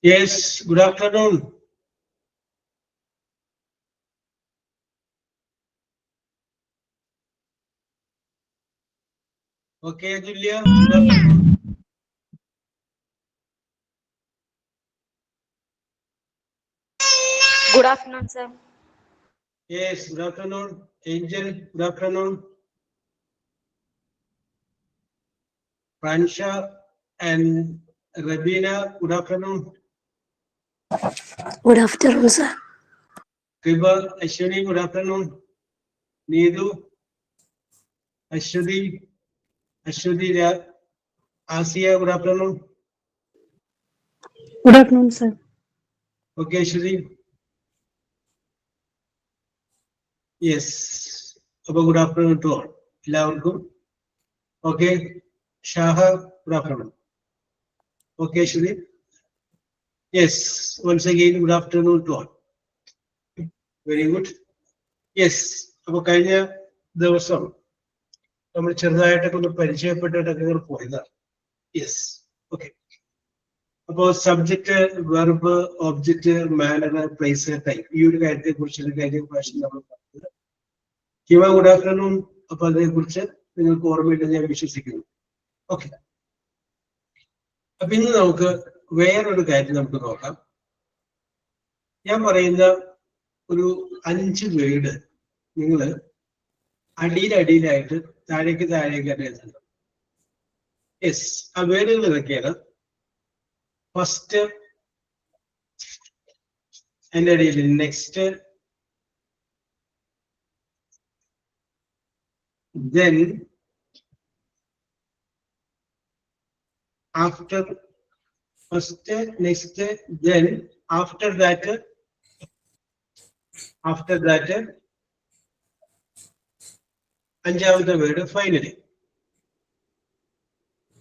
Yes, good afternoon. Okay, Julia, good afternoon. Good afternoon, sir. Yes, good afternoon. Angel, good afternoon. Pransha and Rabina, good afternoon. Good afternoon, sir. Kriba, Ashwini, good afternoon. Needu, Ashwini, Asia, good afternoon. Good afternoon, sir. Okay, Ashwini. Yes, good afternoon to all. എല്ലാവർക്കും Okay, Shaha, good afternoon. Okay, Ashwini. Yes, once again, good afternoon to all. Very good. Yes, അപ്പോൾ കഴിഞ്ഞ ദിവസം നമ്മൾ ചെറുതായിട്ടൊക്കെ ഒന്ന് പരിചയപ്പെട്ടിട്ടൊക്കെ പോയതാണ്. Yes, okay. അപ്പോൾ subject, verb, object, manner, place, time, ഈ ഒരു കാര്യത്തെ കുറിച്ചുള്ള കാര്യം നമ്മൾ പറഞ്ഞത്. Hima, good afternoon. അപ്പൊ അതിനെക്കുറിച്ച് നിങ്ങൾക്ക് ഓർമ്മയില്ലെന്ന് ഞാൻ വിശ്വസിക്കുന്നു. ഓക്കെ, അപ്പൊ ഇന്ന് നമുക്ക് വേറൊരു കാര്യം നമുക്ക് നോക്കാം. ഞാൻ പറയുന്ന ഒരു 5 വേർഡ് നിങ്ങൾ അടിയിലായിട്ട് താഴേക്ക് എഴുതണം. യെസ്, ആ വേർഡുകൾ ഇതൊക്കെയാണ്. ഫസ്റ്റ് അതിൻ്റെ അടിയിൽ next, then, after, first, next, then, after that, അഞ്ചാമത്തെ word finally.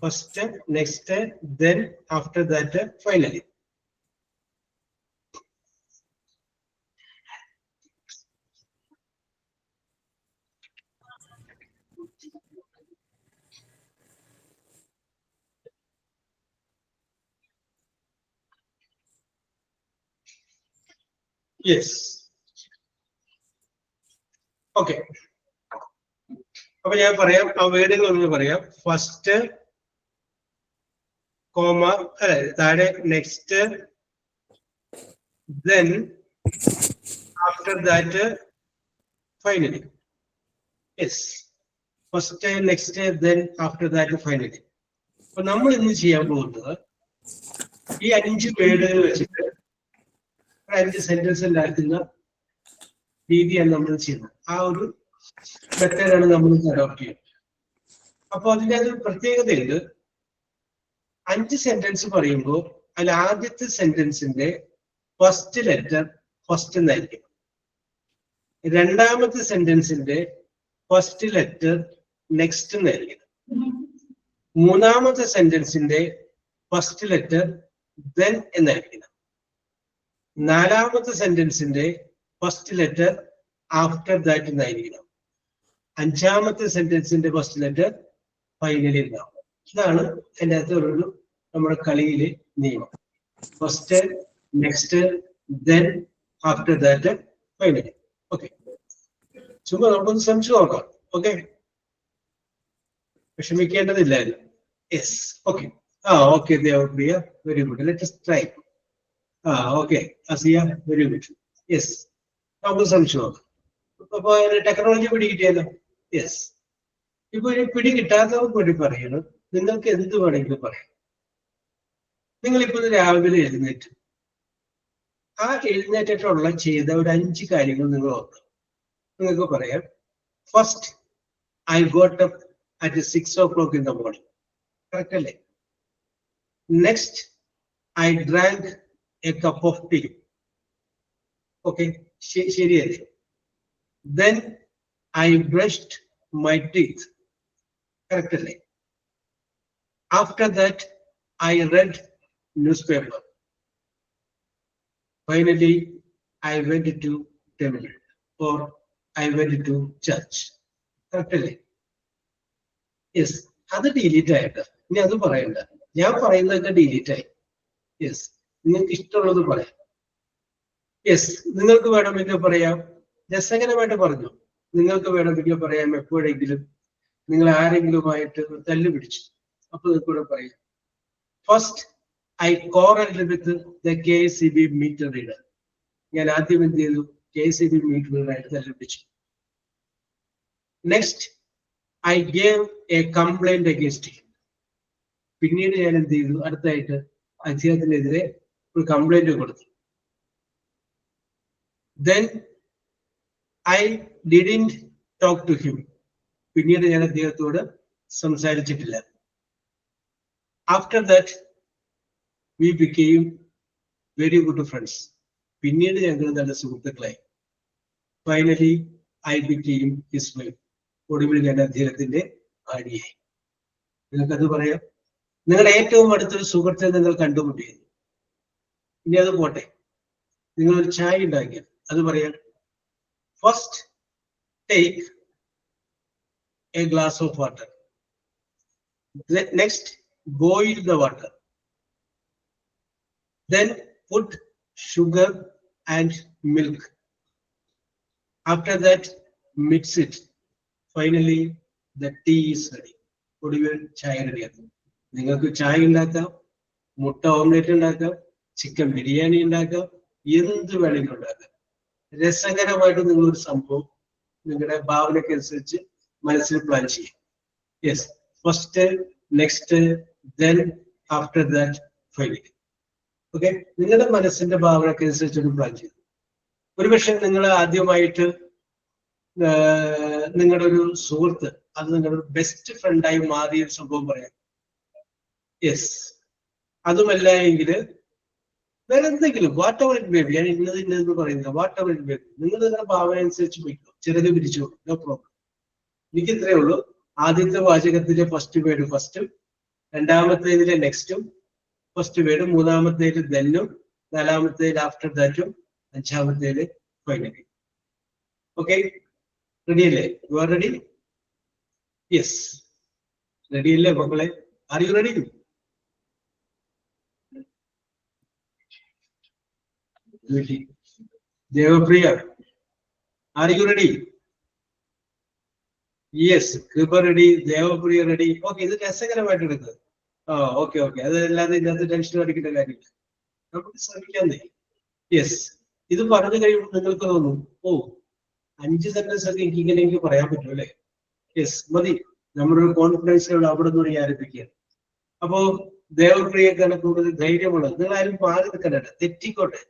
First, next, then, after that, finally. Yes. Okay. അപ്പൊ ഞാൻ പറയാം, ആ വേർഡുകൾ ഒന്ന് പറയാം. ഫസ്റ്റ്, കോമ, അല്ലെ താഴെ next, then, after that, finally. Yes. First, next, then, after that, finally. അപ്പൊ നമ്മൾ ഇന്ന് ചെയ്യാൻ പോകുന്നത് ഈ 5 വേർഡുകൾ വെച്ചിട്ട് 5 സെന്റൻസ് ഉണ്ടാക്കുന്ന രീതിയാണ് നമ്മൾ ചെയ്യുന്നത്. ആ ഒരു മെത്തേഡാണ് നമ്മൾ അഡോപ്റ്റ് ചെയ്യുന്നത്. അപ്പൊ അതിൻ്റെ ഒരു പ്രത്യേകതയുണ്ട്. 5 സെന്റൻസ് പറയുമ്പോൾ അതിൽ ആദ്യത്തെ സെന്റൻസിന്റെ ഫസ്റ്റ് ലെറ്റർ ഫസ്റ്റ് എന്നായിരിക്കും. രണ്ടാമത്തെ സെന്റൻസിന്റെ ഫസ്റ്റ് ലെറ്റർ നെക്സ്റ്റ് എന്നായിരിക്കും. മൂന്നാമത്തെ സെന്റൻസിന്റെ ഫസ്റ്റ് ലെറ്റർ then എന്നായിരിക്കും. നാലാമത്തെ സെന്റൻസിന്റെ ഫസ്റ്റ് ലെറ്റർ ആഫ്റ്റർ ദാറ്റ് എന്നായിരിക്കണം. അഞ്ചാമത്തെ സെന്റൻസിന്റെ ഫസ്റ്റ് ലെറ്റർ ഫൈനലി ഉണ്ടാവും. ഇതാണ് അതിൻ്റെ അകത്ത് ഒരു നമ്മുടെ കളിയിലെ നിയമം. First, next, then, after that, finally. Okay, ചുമ്മാ നമുക്കൊന്ന് ശ്രമിച്ചു നോക്കാം. ഓക്കെ, വിഷമിക്കേണ്ടതില്ലായിരുന്നു. Yes, okay. Okay, Devapriya, very good. Let us try. Okay, Asiya, very good. Yes, നമുക്ക് ശ്രമിച്ചു നോക്കാം. അപ്പൊ ടെക്നോളജി പിടികിട്ടിയല്ലോ. യെസ്, ഇപ്പൊ ഒരു പിടി കിട്ടാത്തവർക്ക് വേണ്ടി പറയണം. നിങ്ങൾക്ക് എന്ത് വേണമെങ്കിലും പറയാം. നിങ്ങളിപ്പോ രാവിലെ എഴുന്നേറ്റ് ആ എഴുന്നേറ്റിട്ടുള്ള ചെയ്ത ഒരു 5 കാര്യങ്ങൾ നിങ്ങൾ ഓർക്കണം. നിങ്ങൾക്ക് പറയാം, first, I got up at 6 o'clock in the morning. Correct അല്ലേ? Next, I drank a cup of tea. Okay, ശരിയല്ലേ? Then I brushed my teeth. correctly. After that, I read newspaper. Finally, I went to temple or I went to church. Correctly. Yes, അത് delete ആയിട്ട് ഇനി അത് പറയണ്ട. ഞാൻ പറയുന്നതൊക്കെ delete ആയി. Yes, നിങ്ങൾക്ക് ഇഷ്ടമുള്ളത് പറയാം. യെസ്, നിങ്ങൾക്ക് വേണമെങ്കിൽ പറയാം. രസകരമായിട്ട് പറഞ്ഞു. നിങ്ങൾക്ക് വേണമെങ്കിൽ പറയാം എപ്പോഴെങ്കിലും നിങ്ങൾ ആരെങ്കിലുമായിട്ട് തല്ലു പിടിച്ചു. അപ്പൊ നിങ്ങൾക്ക് കൂടെ പറയാം. First I quarreled with the KCB meter reader. ഞാൻ ആദ്യം എന്ത് ചെയ്തു? KCB meter reader ആയിട്ട് തല്ലു പിടിച്ചു. Next I gave a complaint against him. പിന്നീട് ഞാൻ എന്ത് ചെയ്തു? അടുത്തായിട്ട് അദ്ദേഹത്തിനെതിരെ ഒരു കംപ്ലൈന്റ് കൊടുത്തു. Then I didn't talk to him. പിന്നീട് ഞാൻ അദ്ദേഹത്തോട് സംസാരിച്ചിട്ടില്ല. After that, we became very good friends. പിന്നീട് ഞങ്ങൾ നല്ല സുഹൃത്തുക്കളായി. Finally, I became his wife. ഒടുവിൽ ഞാൻ അദ്ദേഹത്തിന്റെ ഭാര്യയായി. നിങ്ങൾക്കത് പറയാം. നിങ്ങളുടെ ഏറ്റവും അടുത്തൊരു സുഹൃത്തെ നിങ്ങൾ കണ്ടുമുട്ടിയത്. ഇനി അത് പോട്ടെ, നിങ്ങളൊരു ചായ ഉണ്ടാക്കിയ അത് പറയാം. First take a glass of water. Next, boil the water. Then put sugar and milk. After that, mix it. Finally, the tea is ready. ഒടുവിൽ ചായ റെഡിയാക്കും. നിങ്ങൾക്ക് ചായ ഉണ്ടാക്കാം, മുട്ട ഓംലെറ്റ് ഉണ്ടാക്കാം, ചിക്കൻ ബിരിയാണി ഉണ്ടാക്കാം, എന്ത് വേണമെങ്കിലും ഉണ്ടാക്കാം. രസകരമായിട്ട് നിങ്ങളൊരു സംഭവം നിങ്ങളുടെ ഭാവനയ്ക്ക് അനുസരിച്ച് മനസ്സിൽ പ്ലാൻ ചെയ്യും. Yes, first, next, then, after that, finally. Okay, നിങ്ങളുടെ മനസ്സിന്റെ ഭാവനയ്ക്ക് അനുസരിച്ചൊരു പ്ലാൻ ചെയ്തു. ഒരുപക്ഷെ നിങ്ങൾ ആദ്യമായിട്ട് നിങ്ങളുടെ ഒരു സുഹൃത്ത് അത് നിങ്ങളുടെ ബെസ്റ്റ് ഫ്രണ്ടായി മാറിയ സംഭവം പറയാം. യെസ്, അതുമല്ല എങ്കിൽ വേറെ എന്തെങ്കിലും what ever it may be. ഞാൻ ഇന്നത് പറയുന്നില്ല. What ever it may be, നിങ്ങൾ നിങ്ങളുടെ ഭാവന അനുസരിച്ച് പോയിക്കോ. ചിലത് പിരിച്ചു, നോ പ്രോബ്ലം. എനിക്ക് ഇത്രയേ ഉള്ളൂ. ആദ്യത്തെ വാചകത്തിലെ ഫസ്റ്റ് വേർഡ് ഫസ്റ്റും, രണ്ടാമത്തേതിലെ നെക്സ്റ്റും, ഫസ്റ്റ് വേർഡ്, മൂന്നാമത്തേതിൽ ദെന്നും, നാലാമത്തേതിൽ ആഫ്റ്റർ ദാറ്റും, അഞ്ചാമത്തേതിൽ ഫൈനലി. ഓക്കെ, റെഡി അല്ലേ? You are ready? Yes, ready അല്ലേ മക്കളെ? Are you ready? Devapriya, are you ready? Yes, Kripa ready, Devapriya ready. Okay, ഇത് രസകരമായിട്ട് എടുക്കുക. ഓക്കെ ഓക്കെ, അതല്ലാതെ ഇതിനകത്ത് ടെൻഷൻ അടിക്കേണ്ട കാര്യമില്ല. നമുക്ക് ശ്രമിക്കാന്നേ. യെസ്, ഇത് പറഞ്ഞു കഴിയുമ്പോൾ നിങ്ങൾക്ക് തോന്നും, ഓ 5 സെന്റൻസ് ഒക്കെ എനിക്ക് പറയാൻ പറ്റും അല്ലേ? യെസ്, മതി. നമ്മുടെ ഒരു കോൺഫിഡൻസിലുള്ള അവിടെ നിന്ന് ആരംഭിക്കുക. അപ്പോ ദേവപ്രിയക്കാണ് കൂടുതൽ ധൈര്യമുള്ളത്. നിങ്ങൾ ആരും മാറി നിൽക്കണ്ട, തെറ്റിക്കോട്ടെ,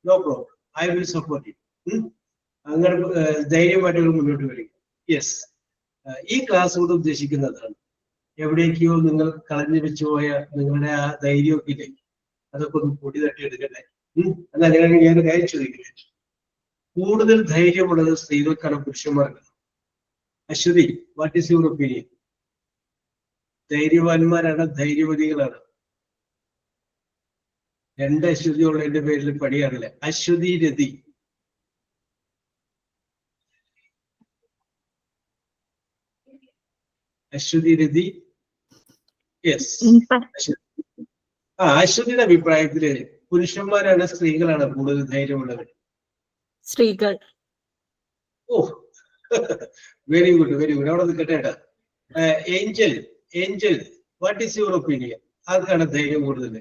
no problem, I will support you. അങ്ങനെ ധൈര്യമായിട്ട് മുന്നോട്ട് വരിക. യെസ്, ഈ ക്ലാസ് കൊണ്ട് ഉദ്ദേശിക്കുന്നതാണ് എവിടേക്കോ നിങ്ങൾ കളഞ്ഞു വെച്ചുപോയ നിങ്ങളുടെ ആ ധൈര്യമൊക്കെ ഇല്ലേ, അതൊക്കെ ഒന്ന് പൊടി തട്ടി എടുക്കട്ടെ. അതങ്ങനെ ഞാൻ കാര്യം ചോദിക്കുന്നത്, കൂടുതൽ ധൈര്യമുള്ളത് സ്ത്രീകൾക്കാണ് പുരുഷന്മാർക്ക്? Aswathi, what is your opinion? ധൈര്യവാന്മാരാണ്, ധൈര്യവതികളാണ്? 2 അശ്വതി ഉള്ളതിന്റെ പേരിൽ പണിയാറില്ല. അശ്വതി, രതി. അശ്വതി, രതി. യെസ്, അശ്വതിയുടെ അഭിപ്രായത്തില് പുരുഷന്മാരാണ് സ്ത്രീകളാണ് കൂടുതൽ ധൈര്യമുള്ളവർ? സ്ത്രീകൾ. Oh, very good, very good. അവിടെ നിൽക്കട്ടെ ഏട്ടാ. Angel, Angel, what is your opinion? ആർക്കാണ് ധൈര്യം കൂടുതൽ?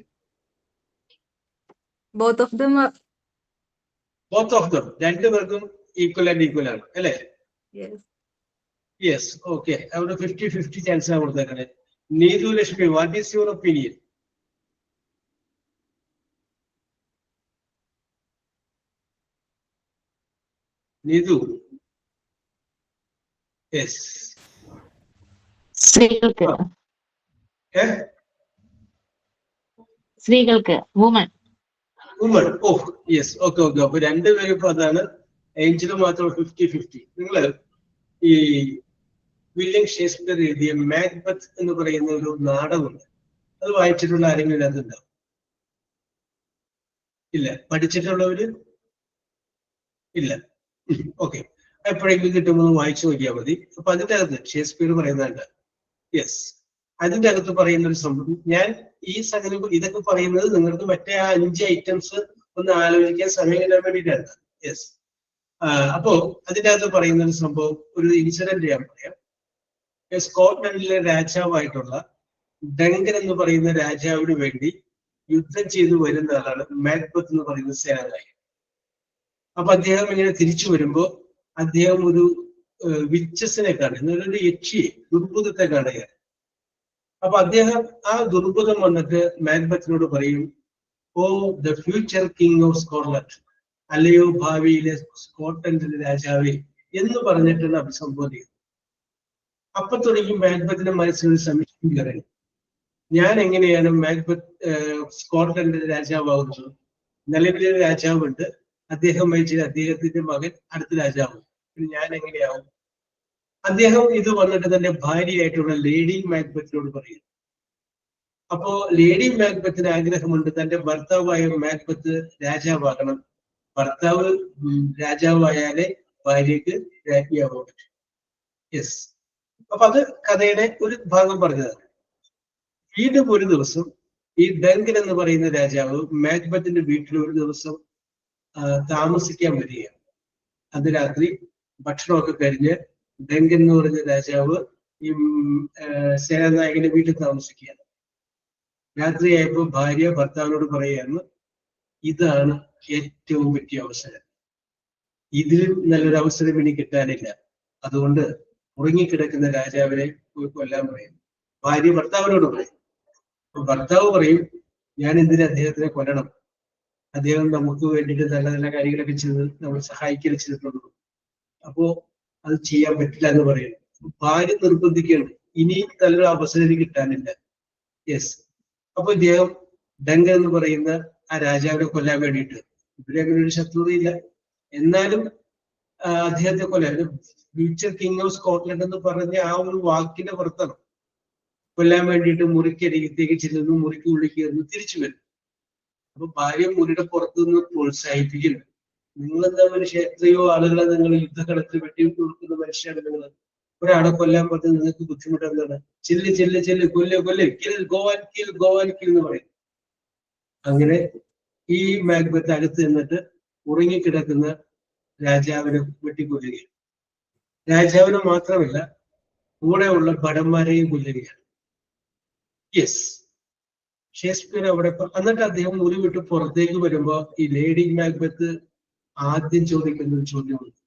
Both of them. Both of them, രണ്ടുപേർക്കും ഈക്വൽ ആൻഡ് ഈക്വൽ ആണ് അല്ലേ? Yes, okay. അവിടെ 50-50 ചാൻസ് ആണ് കൊടുത്തേക്കണേ. Neethu Lakshmi, what is your opinion? Neethu? Yes, സ്ത്രീകൾക്ക്. സ്ത്രീകൾക്ക്, woman. Woman. Oh yes, okay okay. അപ്പൊ രണ്ടുപേരും ഇപ്പൊ അതാണ്. ഏഞ്ചല് മാത്രം 50-50. നിങ്ങള് ഈ വില്യം ഷേക്സ്പിയർ എഴുതിയ മാക്ബത്ത് എന്ന് പറയുന്ന ഒരു നാടകമുണ്ട്. അത് വായിച്ചിട്ടുള്ള ആരെങ്കിലും അതിലുണ്ടാവും? ഇല്ല. പഠിച്ചിട്ടുള്ളവര് ഇല്ല. ഓക്കെ, എപ്പോഴെങ്കിലും കിട്ടുമ്പോൾ വായിച്ചു നോക്കിയാൽ മതി. അപ്പൊ അതിന്റെ അകത്ത് ഷേക്സ്പിയർ പറയുന്നുണ്ട്. യെസ്, അതിന്റെ അകത്ത് പറയുന്ന ഒരു സംഭവം, ഞാൻ ഈ സംഗതി ഇതൊക്കെ പറയുന്നത് നിങ്ങൾക്ക് മറ്റേ ആ 5 ഐറ്റംസ് ഒന്ന് ആലോചിക്കാൻ സമയം കിട്ടാൻ വേണ്ടിയിട്ടാണ്. യെസ്. അപ്പോ അതിന്റെ അകത്ത് പറയുന്ന ഒരു സംഭവം, ഒരു ഇൻസിഡന്റ് ഞാൻ പറയാം. സ്കോട്ട്ലൻഡിലെ രാജാവായിട്ടുള്ള ഡങ്കൻ എന്ന് പറയുന്ന രാജാവിന് വേണ്ടി യുദ്ധം ചെയ്തു വരുന്ന ആളാണ് മാക്ബത്ത് എന്ന് പറയുന്ന സേനാനായകൻ. അപ്പൊ അദ്ദേഹം ഇങ്ങനെ തിരിച്ചു വരുമ്പോ അദ്ദേഹം ഒരു വിച്ചസിനെ കാണുക, ഒരു യക്ഷിയെ, ദുർബുധത്തെ കാണുകയാണ്. അപ്പൊ അദ്ദേഹം ആ ദുർബുധം വന്നിട്ട് മാക്ബത്തിനോട് പറയും, oh the future king of Scotland, അല്ലയോ ഭാവിയിലെ സ്കോട്ട്ലൻഡിലെ രാജാവേ എന്ന് പറഞ്ഞിട്ടാണ് അഭിസംബോധന ചെയ്യുന്നത്. അപ്പൊ തുടങ്ങി മാക്ബത്തിന്റെ മനസ്സിലൊരു സംശയം കയറി, ഞാൻ എങ്ങനെയാണ് മാക്ബത്ത് സ്കോട്ട്ലൻഡിന്റെ രാജാവാകുന്നത്? നിലവിലൊരു രാജാവുണ്ട്, അദ്ദേഹം മരിച്ചത് അദ്ദേഹത്തിന്റെ മകൻ അടുത്ത രാജാവ്, പിന്നെ ഞാൻ എങ്ങനെയാവും? അദ്ദേഹം ഇത് വന്നിട്ട് തന്റെ ഭാര്യയായിട്ടുള്ള ലേഡി മാക്ബത്തിനോട് പറയും. അപ്പോ ലേഡി മാക്ബത്തിന് ആഗ്രഹമുണ്ട് തന്റെ ഭർത്താവായ മാക്ബത്ത് രാജാവാകണം. ഭർത്താവ് രാജാവായാലേ ഭാര്യക്ക് രാജ്ഞിയാവാൻ പറ്റും. യെസ്. അപ്പൊ അത് കഥയുടെ ഒരു ഭാഗം പറഞ്ഞതാണ്. വീണ്ടും ഒരു ദിവസം ഈ ഡങ്കൻ എന്ന് പറയുന്ന രാജാവ് മാക്ബത്തിന്റെ വീട്ടിൽ ഒരു ദിവസം താമസിക്കാൻ വരികയാണ്. അന്ന് രാത്രി ഭക്ഷണമൊക്കെ കഴിഞ്ഞ് ഡങ്കൻ എന്ന് പറയുന്ന രാജാവ് ഈ സേനാനായകന്റെ വീട്ടിൽ താമസിക്കുകയാണ്. രാത്രിയായപ്പോ ഭാര്യ ഭർത്താവിനോട് പറയുകയാണ്, ഇതാണ് ഏറ്റവും പറ്റിയ അവസരം, ഇതിലും നല്ലൊരു അവസരം ഇനി കിട്ടാനില്ല, അതുകൊണ്ട് ഉറങ്ങിക്കിടക്കുന്ന രാജാവിനെ പോയി കൊല്ലാൻ പറയും. ഭാര്യ ഭർത്താവിനോട് പറയും. ഭർത്താവ് പറയും, ഞാൻ എന്തിനാ അദ്ദേഹത്തിനെ കൊല്ലണം, അദ്ദേഹം നമുക്ക് വേണ്ടിയിട്ട് നല്ല നല്ല കാര്യങ്ങളൊക്കെ ചെയ്ത് നമ്മൾ സഹായിക്കുകയും ചെയ്തിട്ടുള്ളൂ, അപ്പോ അത് ചെയ്യാൻ പറ്റില്ല എന്ന് പറയുന്നു. ഭാര്യ നിർബന്ധിക്കുകയാണ്, ഇനി നല്ലൊരു അവസരം കിട്ടാനില്ല. യെസ്. അപ്പൊ ഇദ്ദേഹം ഡങ്കൻ എന്ന് പറയുന്ന ആ രാജാവിനെ കൊല്ലാൻ വേണ്ടിയിട്ട്, ഇവിടെ അങ്ങനെ ഒരു ശത്രുതയില്ല, എന്നാലും അദ്ദേഹത്തെ കൊല്ലാൻ, ഫ്യൂച്ചർ കിങ് ഓഫ് സ്കോട്ട്ലൻഡ് എന്ന് പറഞ്ഞ ആ ഒരു വാക്കിന്റെ പുറത്താണ് കൊല്ലാൻ വേണ്ടിയിട്ട് മുറിക്കരികത്തേക്ക് ചെല്ലുന്നു, മുറിക്ക് ഉള്ളിൽ കയറുന്നു, തിരിച്ചു വരും. അപ്പൊ ഭാര്യ മുറിയുടെ പുറത്തു നിന്ന് പ്രോത്സാഹിപ്പിക്കുന്നു, നിങ്ങളെന്താ മനുഷ്യ, എത്രയോ ആളുകളെ നിങ്ങൾ യുദ്ധകളത്തിൽ വെട്ടി കൊടുക്കുന്ന മനുഷ്യരാണ് നിങ്ങൾ, ഒരാളെ കൊല്ലാൻ പറഞ്ഞ് നിങ്ങൾക്ക് ബുദ്ധിമുട്ട് എന്താണ്? ചെല്ല് ചെല്ല് ചെല്ല്, കൊല്ല് കൊല്ല്, kill go and kill, go and kill എന്ന് പറയും. അങ്ങനെ ഈ മാക്ബത്ത് അടുത്ത് നിന്നിട്ട് ഉറങ്ങിക്കിടക്കുന്ന രാജാവിനെ വെട്ടിക്കൊല്ലുകയാണ്. രാജാവിനെ മാത്രമല്ല കൂടെയുള്ള ഭടന്മാരെയും കൊല്ലുകയാണ്. യെസ്. ഷേക്സ്പിയർ അവിടെ, എന്നിട്ട് അദ്ദേഹം മുറി വിട്ട് പുറത്തേക്ക് വരുമ്പോ ഈ ലേഡി മാക്ബത്ത് ആദ്യം ചോദിക്കുന്ന ഒരു ചോദ്യമുണ്ട്,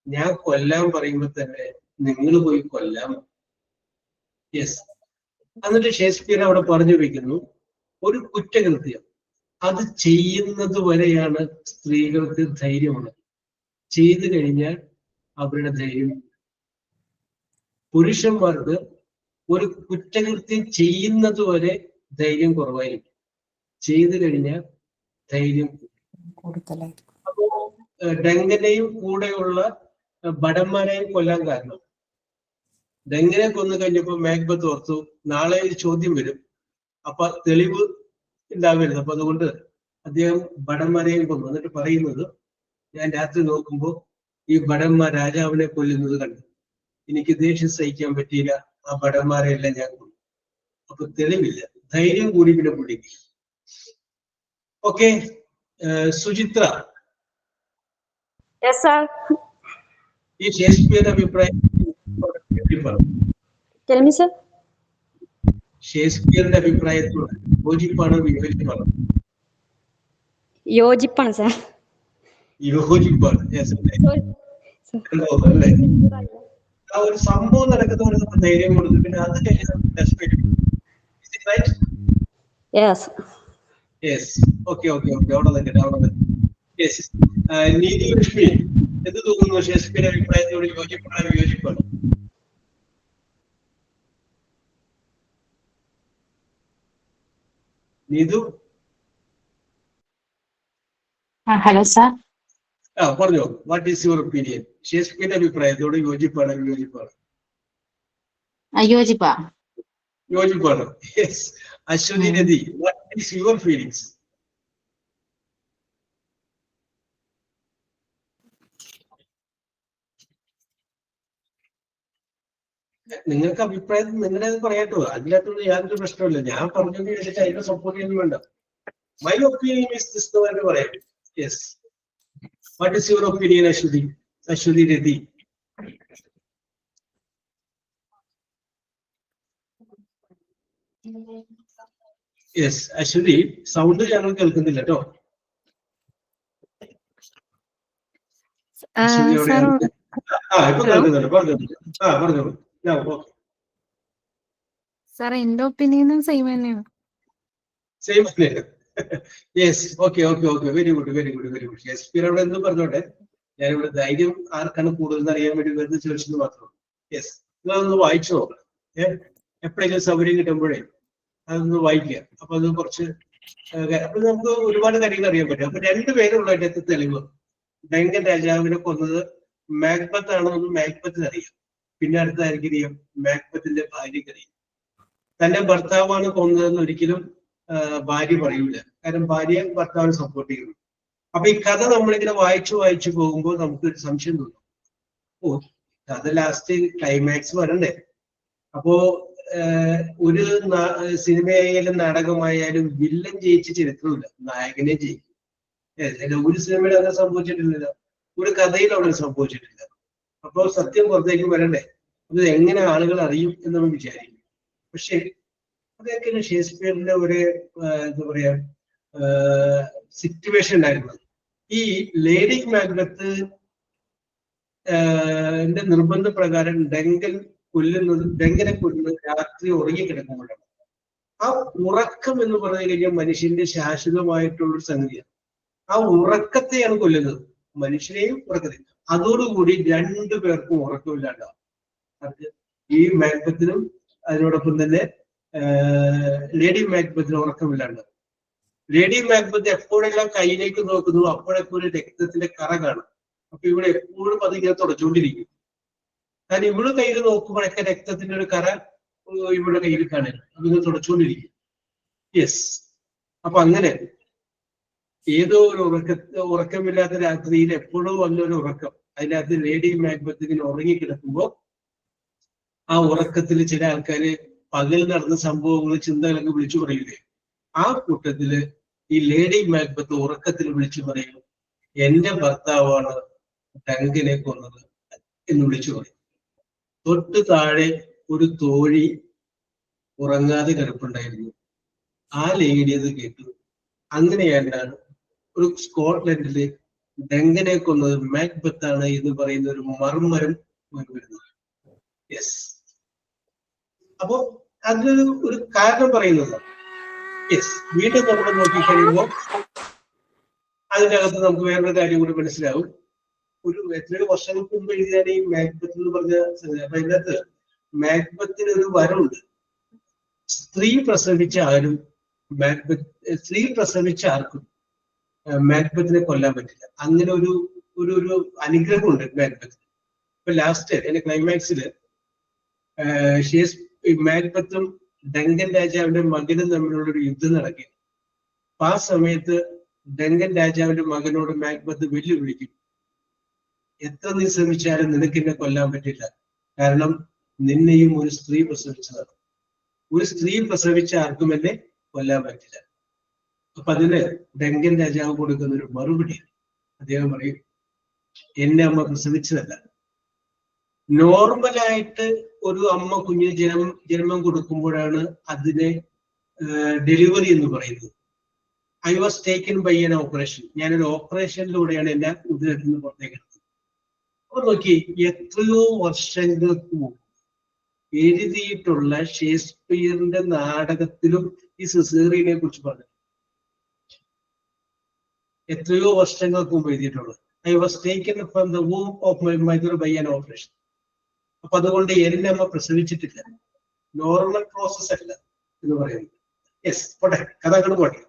ഞാൻ കൊല്ലാൻ പറയുമ്പോ തന്നെ നിങ്ങൾ പോയി കൊല്ലാം. യെസ്. എന്നിട്ട് ഷേക്സ്പിയർ അവിടെ പറഞ്ഞു വെക്കുന്നു, ഒരു കുറ്റകൃത്യം അത് ചെയ്യുന്നത് വരെയാണ് സ്ത്രീകൾക്ക് ധൈര്യമുള്ളത്, ചെയ്തു കഴിഞ്ഞാൽ അവരുടെ ധൈര്യം. പുരുഷന്മാർക്ക് ഒരു കുറ്റകൃത്യം ചെയ്യുന്നത് വരെ ധൈര്യം കുറവായിരിക്കും, ചെയ്തു കഴിഞ്ഞാൽ ധൈര്യം കൂടുതലായിരിക്കും. അപ്പോ ഡങ്കനെയും കൂടെയുള്ള ഭടന്മാരെയും കൊല്ലാൻ കാരണം, ഡങ്കനെ കൊന്നു കഴിഞ്ഞപ്പോ മാക്ബത്ത് ഓർത്തു നാളെ ഒരു ചോദ്യം വരും, അപ്പൊ തെളിവ് ഉണ്ടാവരുത്, അപ്പൊ അതുകൊണ്ട് അദ്ദേഹം ഭടന്മാരെയും കൊന്നു. എന്നിട്ട് പറയുന്നത്, ഞാൻ രാത്രി നോക്കുമ്പോ ഈ ഭടന്മാർ രാജാവിനെ കൊല്ലുന്നത് കണ്ടു, എനിക്ക് ദേഷ്യം സഹിക്കാൻ പറ്റിയില്ല, ആ ഭടന്മാരെയെല്ലാം ഞാൻ കൊന്നു. അപ്പൊ തെളിവില്ല, ധൈര്യം കൂടി പിന്നെ പിടിക്കും. ഓക്കെ, സുചിത്ര, ഈ ഷേക്സ്പിയറുടെ അഭിപ്രായം ഷേക്സ്പിയറിന്റെ അഭിപ്രായത്തോട് യോജിപ്പാണോ വിയോജിപ്പാണോ? യോജിപ്പാണ് സാർ. യോജിപ്പാണ്. അല്ലേ? ആ ഒരു സംഭവം നടക്കുന്നവരെ നമ്മൾ ധൈര്യം കൊടുത്തു, പിന്നെ അത് നീതി ലക്ഷ്മി, എന്ത് തോന്നുന്നു? ഷേക്സ്പിയർ അഭിപ്രായത്തോട് യോജിപ്പാണ് വിയോജിപ്പാണ്? നീതു? Hello sir. പറഞ്ഞോ, വാട്ട് ഈസ് യുവർ ഒപ്പീനിയൻ? ഷേക്സ്പിയറിന്റെ അഭിപ്രായത്തോട് യോജിപ്പാണ് വിയോജിപ്പാണ്? യോജിപ്പാ. യോജിപ്പാണ്. Yes. Aswathi Rathi, what is your feelings? നിങ്ങൾക്ക് അഭിപ്രായം നിങ്ങളുടെ പറയാട്ടോ, അതിനകത്തൊന്നും യാതൊരു പ്രശ്നമില്ല. ഞാൻ പറഞ്ഞു വെച്ചിട്ട് അതിനെ സപ്പോർട്ട് ചെയ്യുന്നു വേണ്ട. മൈ ഒപ്പീനിയൻ ഈസ് ദിസ് എന്ന് പറയാം. Yes. What is your opinion Aswathi? Aswathi Rathi. Yes Aswathi, sound ഞങ്ങൾ കേൾക്കുന്നില്ല കേട്ടോ. അശ്വതി എവിടെയാണ്? ഇപ്പൊ കേൾക്കുന്നുണ്ട്, പറഞ്ഞോളൂ. സാർ എന്റെ ഒപ്പീനിയനും സെയിം തന്നെയാണ്. സെയിം തന്നെയാണ്. Yes. Okay. Very good. Yes അവിടെ എന്തും പറഞ്ഞോട്ടെ. ഞാനിവിടെ ധൈര്യം ആർക്കാണ് കൂടുതൽ അറിയാൻ വേണ്ടി വെറുതെ ചോദിച്ചത് മാത്രമേ. യെസ്, നിങ്ങളതൊന്ന് വായിച്ചു നോക്കണം. എപ്പോഴെങ്കിലും സൗകര്യം കിട്ടുമ്പോഴേ അതൊന്ന് വായിക്കുക. അപ്പൊ അത് കുറച്ച് അപ്പൊ നമുക്ക് ഒരുപാട് കാര്യങ്ങൾ അറിയാൻ പറ്റും. അപ്പൊ രണ്ടുപേരുള്ള അതിന്റെ തെളിവ്, ഡങ്കൻ രാജാവിനെ കൊന്നത് മാക്ബത്ത് ആണെന്ന് മാക്ബത്തിന് അറിയാം. പിന്നെ അടുത്തതായിരിക്കും മാക്ബത്തിന്റെ ഭാര്യയ്ക്ക് അറിയാം. തന്റെ ഭർത്താവാണ് കൊന്നതെന്ന് ഒരിക്കലും ഭാര്യ പറയൂല. കാരണം ഭാര്യ ഭർത്താവിനെ സപ്പോർട്ട് ചെയ്യുന്നു. അപ്പൊ ഈ കഥ നമ്മളിങ്ങനെ വായിച്ചു പോകുമ്പോൾ നമുക്ക് ഒരു സംശയം തോന്നും. ഓ, കഥ ലാസ്റ്റ് ക്ലൈമാക്സ് വരണ്ടേ? അപ്പോ ഒരു സിനിമയായാലും നാടകമായാലും വില്ലൻ ജയിച്ച ചരിത്രമില്ല, നായകനെ ജയിക്കും. ഒരു സിനിമയിൽ അങ്ങനെ സംഭവിച്ചിട്ടില്ല, ഒരു കഥയിൽ അവിടെ സംഭവിച്ചിട്ടില്ല. അപ്പോ സത്യം പുറത്തേക്ക് വരണ്ടേ? അത് എങ്ങനെ ആളുകൾ അറിയും എന്ന് നമ്മൾ വിചാരിക്കും. പക്ഷെ അതൊക്കെയാണ് ഷേക്സ്പിയറിന്റെ ഒരു എന്താ പറയാ സിറ്റുവേഷൻ ഉണ്ടായിരുന്നത്. ഈ ലേഡി മാക്ബത്ത് നിർബന്ധ പ്രകാരം ഡങ്കനെ കൊല്ലുന്നത് രാത്രി ഉറങ്ങിക്കിടക്കുമ്പോഴാണ്. ആ ഉറക്കം എന്ന് പറഞ്ഞു കഴിഞ്ഞാൽ മനുഷ്യന്റെ ശാശ്വതമായിട്ടുള്ളൊരു സംഗതിയാണ്. ആ ഉറക്കത്തെയാണ് കൊല്ലുന്നത്, മനുഷ്യനെയും ഉറക്കത്തെയും. അതോടുകൂടി രണ്ടു പേർക്കും ഉറക്കമില്ലാണ്ടാവും. ഈ മാക്ബത്തിനും അതിനോടൊപ്പം തന്നെ ലേഡി മാക്ബത്തിന് ഉറക്കമില്ലാണ്ടാവും. ലേഡി മാക്ബത്ത് എപ്പോഴെല്ലാം കയ്യിലേക്ക് നോക്കുന്നു അപ്പോഴൊക്കെ ഒരു രക്തത്തിന്റെ കറ കാണും. അപ്പൊ ഇവിടെ എപ്പോഴും അതിങ്ങനെ തുടച്ചുകൊണ്ടിരിക്കും. കാരണം ഇവിടെ കയ്യിൽ നോക്കുമ്പോഴൊക്കെ രക്തത്തിന്റെ ഒരു കറ ഇവിടെ കയ്യിൽ കാണും, അതിങ്ങനെ തുടച്ചുകൊണ്ടിരിക്കും. യെസ്. അപ്പൊ അങ്ങനെ ഏതോ ഒരു ഉറക്കമില്ലാത്ത രാത്രിയിൽ എപ്പോഴും വന്നൊരു ഉറക്കം, അതിനകത്ത് ലേഡി മാക്ബത്ത് ഇങ്ങനെ ഉറങ്ങിക്കിടക്കുമ്പോ ആ ഉറക്കത്തിൽ ചില ആൾക്കാര് പകൽ നടന്ന സംഭവങ്ങൾ ചിന്തകളൊക്കെ വിളിച്ചു പറയില്ലേ, ആ കൂട്ടത്തില് ഈ ലേഡി മാക്ബത്ത് ഉറക്കത്തിൽ വിളിച്ചു പറയും, എന്റെ ഭർത്താവാണ് ഡങ്കനെ കൊന്നത് എന്ന് വിളിച്ചു പറയും. തൊട്ട് താഴെ ഒരു തോഴി ഉറങ്ങാതെ കിടപ്പുണ്ടായിരുന്നു. ആ ലേഡി അത് കേട്ടു. അങ്ങനെയാണ്ടാണ് ഒരു സ്കോട്ട്ലൻഡില് ഡങ്കനെ കൊന്നത് മാക്ബത്ത് ആണ് എന്ന് പറയുന്ന ഒരു മർമ്മരം വരുന്നത്. യെസ്. അപ്പോ അതിനൊരു ഒരു കാരണം പറയുന്നത്. യെസ്. വീണ്ടും നമ്മൾ നോക്കിക്കഴിയുമ്പോൾ അതിൻ്റെ അകത്ത് നമുക്ക് വേറൊരു കാര്യം കൂടി മനസ്സിലാവും. ഒരു എത്രയോ വർഷങ്ങൾക്ക് മുമ്പ് എഴുതിയാണ് ഈ മാക്ബത്ത് എന്ന് പറഞ്ഞ സംഗതി. അപ്പൊ അതിനകത്ത് മാക്ബത്തിന് ഒരു വരമുണ്ട്. സ്ത്രീ പ്രസവിച്ച ആരും സ്ത്രീ പ്രസവിച്ച ആർക്കും മാക്ബത്തിനെ കൊല്ലാൻ പറ്റില്ല. അങ്ങനെ ഒരു ഒരു അനുഗ്രഹമുണ്ട് മാക്ബത്തിന്. ഇപ്പൊ ലാസ്റ്റ് അതിന്റെ ക്ലൈമാക്സില് മാക്ബത്തും ഡങ്കൻ രാജാവിന്റെ മകനും തമ്മിലുള്ള ഒരു യുദ്ധം നടക്കി. അപ്പൊ ആ സമയത്ത് ഡങ്കൻ രാജാവിന്റെ മകനോട് മാക്ബത്ത് വെല്ലുവിളിക്കും, എത്ര നീ ശ്രമിച്ചാലും നിനക്ക് എന്നെ കൊല്ലാൻ പറ്റില്ല, കാരണം നിന്നെയും ഒരു സ്ത്രീ പ്രസവിച്ചതാണ്. ഒരു സ്ത്രീ പ്രസവിച്ച ആർക്കും എന്നെ കൊല്ലാൻ പറ്റില്ല. അപ്പൊ അതിന് ഡങ്കൻ രാജാവ് കൊടുക്കുന്ന ഒരു മറുപടിയാണ്. അദ്ദേഹം പറയും, എന്നെ അമ്മ പ്രസവിച്ചതല്ല. നോർമലായിട്ട് ഒരു അമ്മ കുഞ്ഞിന് ജന്മം കൊടുക്കുമ്പോഴാണ് അതിനെ ഡെലിവറി എന്ന് പറയുന്നത്. I was taken by an operation. ഞാനൊരു ഓപ്പറേഷനിലൂടെയാണ് എന്നെ ഉദരത്തിൽ നിന്ന് പുറത്തേക്ക് എടുത്തത്. അപ്പൊ നോക്കി, എത്രയോ വർഷങ്ങൾക്ക് മുമ്പ് എഴുതിയിട്ടുള്ള ഷേക്സ്പിയറിന്റെ നാടകത്തിലും ഈ സിസേറിയനെ കുറിച്ച് പറഞ്ഞു. എത്രയോ വർഷങ്ങൾക്ക് മുമ്പ് എഴുതിയിട്ടുള്ളത്. I was taken from the womb of my mother by an operation. അപ്പൊ അതുകൊണ്ട് എന്നെ അമ്മ പ്രസവിച്ചിട്ടില്ല, നോർമൽ പ്രോസസ് അല്ല എന്ന് പറയുന്നത്. യെസ്, പോട്ടെ, കഥകൾ പോട്ടെ.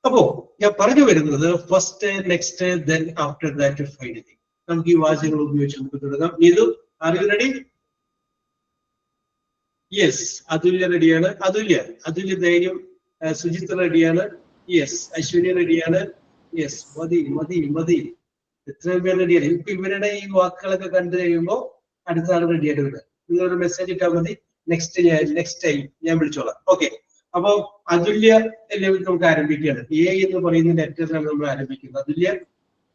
അപ്പോ ഞാൻ പറഞ്ഞു വരുന്നത് first, next, then after that finally. നമുക്ക് ഈ വാചകങ്ങൾ ഉപയോഗിച്ച് നമുക്ക് തുടങ്ങാം. ഇത് ആർ യു റെഡി? യെസ്, അതുല്യ റെഡിയാണ്. അതുല്യ ധൈര്യം. സുജിത്ത് റെഡിയാണ്. യെസ്, അശ്വിനി റെഡിയാണ്. യെസ്, മതി. എത്രയും പേര് റെഡിയാണ്. ഇപ്പൊ ഇവരുടെ ഈ വാക്കുകളൊക്കെ കണ്ടു കഴിയുമ്പോൾ അടുത്ത ആൾ റെഡിയായിട്ട് വരിക. നിങ്ങളൊരു മെസ്സേജ് ഇട്ടാൽ മതി. നെക്സ്റ്റ് ടൈം ഞാൻ വിളിച്ചോളാം. ഓക്കെ, അപ്പൊ അതുല്യ നമുക്ക് ആരംഭിക്കുകയാണ്. എ എന്ന് പറയുന്ന ലെറ്ററിലാണ് നമ്മൾ ആരംഭിക്കുന്നത്.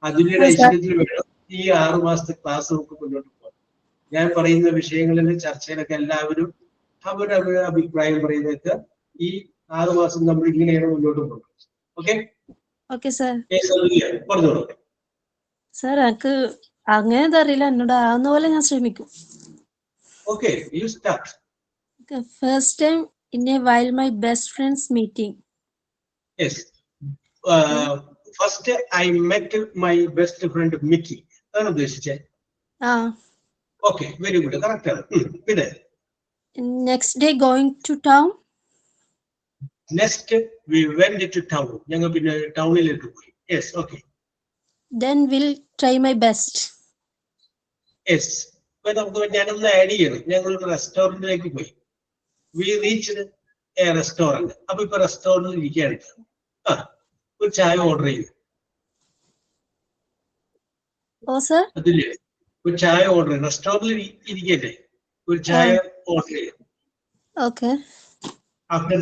അതുല്യയുടെ ഐശ്വര്യത്തിൽ വേണം ഈ 6 മാസത്തെ ക്ലാസ് നമുക്ക് മുന്നോട്ട് പോകാം. ഞാൻ പറയുന്ന വിഷയങ്ങളിൽ ചർച്ചയിലൊക്കെ എല്ലാവരും അവരുടെ അഭിപ്രായം പറയുന്നതൊക്കെ ഈ 6 മാസം നമ്മൾ ഇങ്ങനെയാണ് മുന്നോട്ട് പോകുന്നത്. Okay okay sir. പറഞ്ഞോളൂ സാർ, എനിക്ക് അങ്ങനെ അറിയില്ല, എന്നോട് ആവുന്ന പോലെ ഞാൻ ശ്രമിക്കും. Okay, you start. First time in a while my best friends meeting. Yes, first I met my best friend Mickey. അതാണ് ഉദ്ദേശിച്ചത്. ഓക്കെ, വെരി ഗുഡ്, കറക്റ്റ് ആണ്. പിന്നെ next day going to town. Next we went to town. ഞങ്ങൾ പിന്നെ ടൗണിലേക്ക് പോയി. Yes, okay. Then will try my best. Yes, ഇപ്പൊ നമുക്ക് ഞാനൊന്ന് ആഡ് ചെയ്യണം. ഞങ്ങൾ ഒരു റെസ്റ്റോറന്റിലേക്ക് പോയി. We reached A restaurant. അപ്പൊ ഇപ്പൊ റെസ്റ്റോറന്റിൽ ഇരിക്കുകയാണ്. ഒരു ചായ ഓർഡർ ചെയ്തു. ഓ സർ, അതില്ലേ, ഒരു ചായ ഓർഡർ ചെയ്തു. റെസ്റ്റോറന്റിൽ ഇരിക്കല്ലേ, ഒരു ചായ ഓർഡർ ചെയ്തു. Okay. After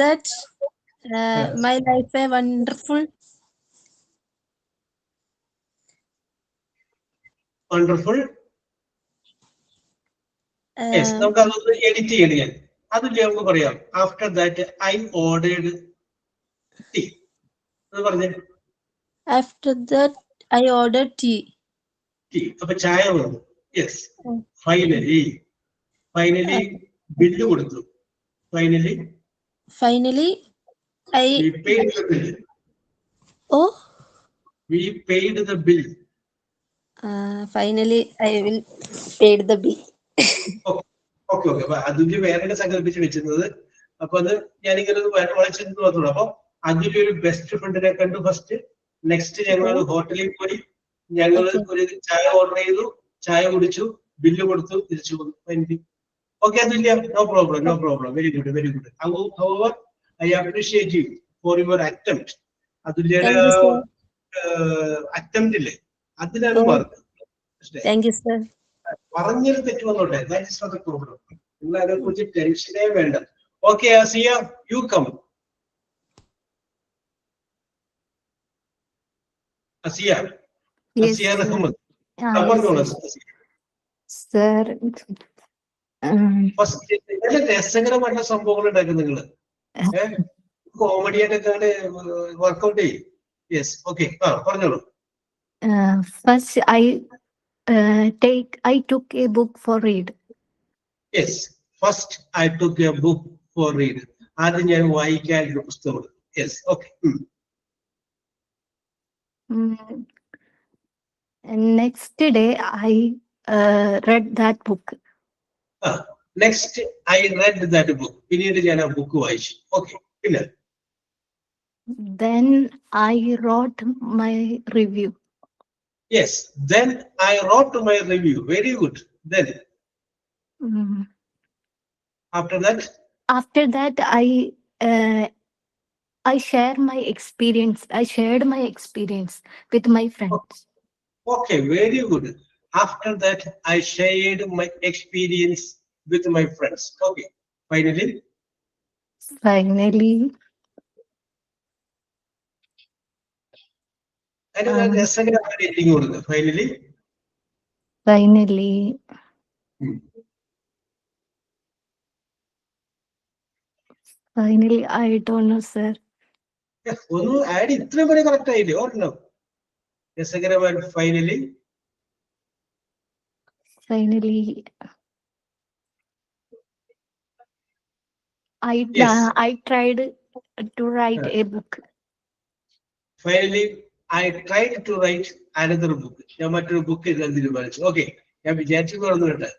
that my life a wonderful. Yes, നമുക്ക് അതൊന്ന് എഡിറ്റ് ചെയ്യണം. ഞാൻ അതില്ലേ നമുക്ക് പറയാം. After that I ordered tea എന്ന് പറഞ്ഞേ. After that I ordered tea. അപ്പൊ ചായ വന്നു. യെസ്, ഫൈനലി ബില്ല് കൊടുത്തു. Finally I we paid the bill. We paid the bill. Finally I will paid the bill. Okay. അപ്പൊ അതില് വേറെ സങ്കല്പിച്ച് വെച്ചിരുന്നത്. അപ്പൊ അത് ഞാനിങ്ങനെ വായിച്ചിരുന്നു മാത്രമേ. അപ്പൊ അതിലൊരു ബെസ്റ്റ് ഫ്രണ്ടിനെ കണ്ടു ഫസ്റ്റ്. നെക്സ്റ്റ് ഞങ്ങൾ ഒരു ഹോട്ടലിൽ പോയി. ഞങ്ങൾ ഒരു ചായ ഓർഡർ ചെയ്തു, ചായ കുടിച്ചു, ബില്ല് കൊടുത്തു, തിരിച്ചു പോന്നു. ഓക്കെ, അതില്ല, no problem. Very good. However, I appreciate you for your attempt. അതിലൊരു അറ്റംപ്റ്റ് ഇല്ലേ, അതിനാണ് പറഞ്ഞത്. Thank you sir. പറഞ്ഞൊരു തെറ്റ് വന്നോട്ടെ, that is not a problem. നിങ്ങൾ അതിനെ കുറിച്ച് ടെൻഷനേ വേണ്ട. Okay, Asiya, you come. Asiya Rahmath. Sir, രസകരമായിട്ടുള്ള സംഭവങ്ങൾ ഉണ്ടാക്കും നിങ്ങള്. കോമഡിയായിട്ടൊക്കെ വർക്ക്ഔട്ട് ചെയ്യും. യെസ്, ഓക്കെ, പറഞ്ഞോളൂ. first I took a book for read. Yes, first I took a book for read. ആദ്യം ഞാൻ വായിക്കാൻ ഒരു പുസ്തകം. Yes, okay. Next day I read that book. Next I read that book. പിന്നീട് ഞാൻ ആ ബുക്ക് വായിച്ചു. ഓക്കെ, പിന്നെ then I wrote my review. Yes, then I wrote my review. Very good. Then after that I shared my experience with my friends. Okay, very good. After that I shared my experience with my friends. Okay, finally finally I don't know sir. ഒന്ന് add ഇത്രയും വരെ correct ആയില്ലേ? ഓർമ്മ രസകരമായി. Finally I tried to write a book. Finally I tried to write another book. ഞാൻ മറ്റൊരു book എഴുതാൻ തീരുമാനിച്ചു. ഓക്കെ, ഞാൻ വിചാരിച്ചു പറഞ്ഞു കേട്ടെ.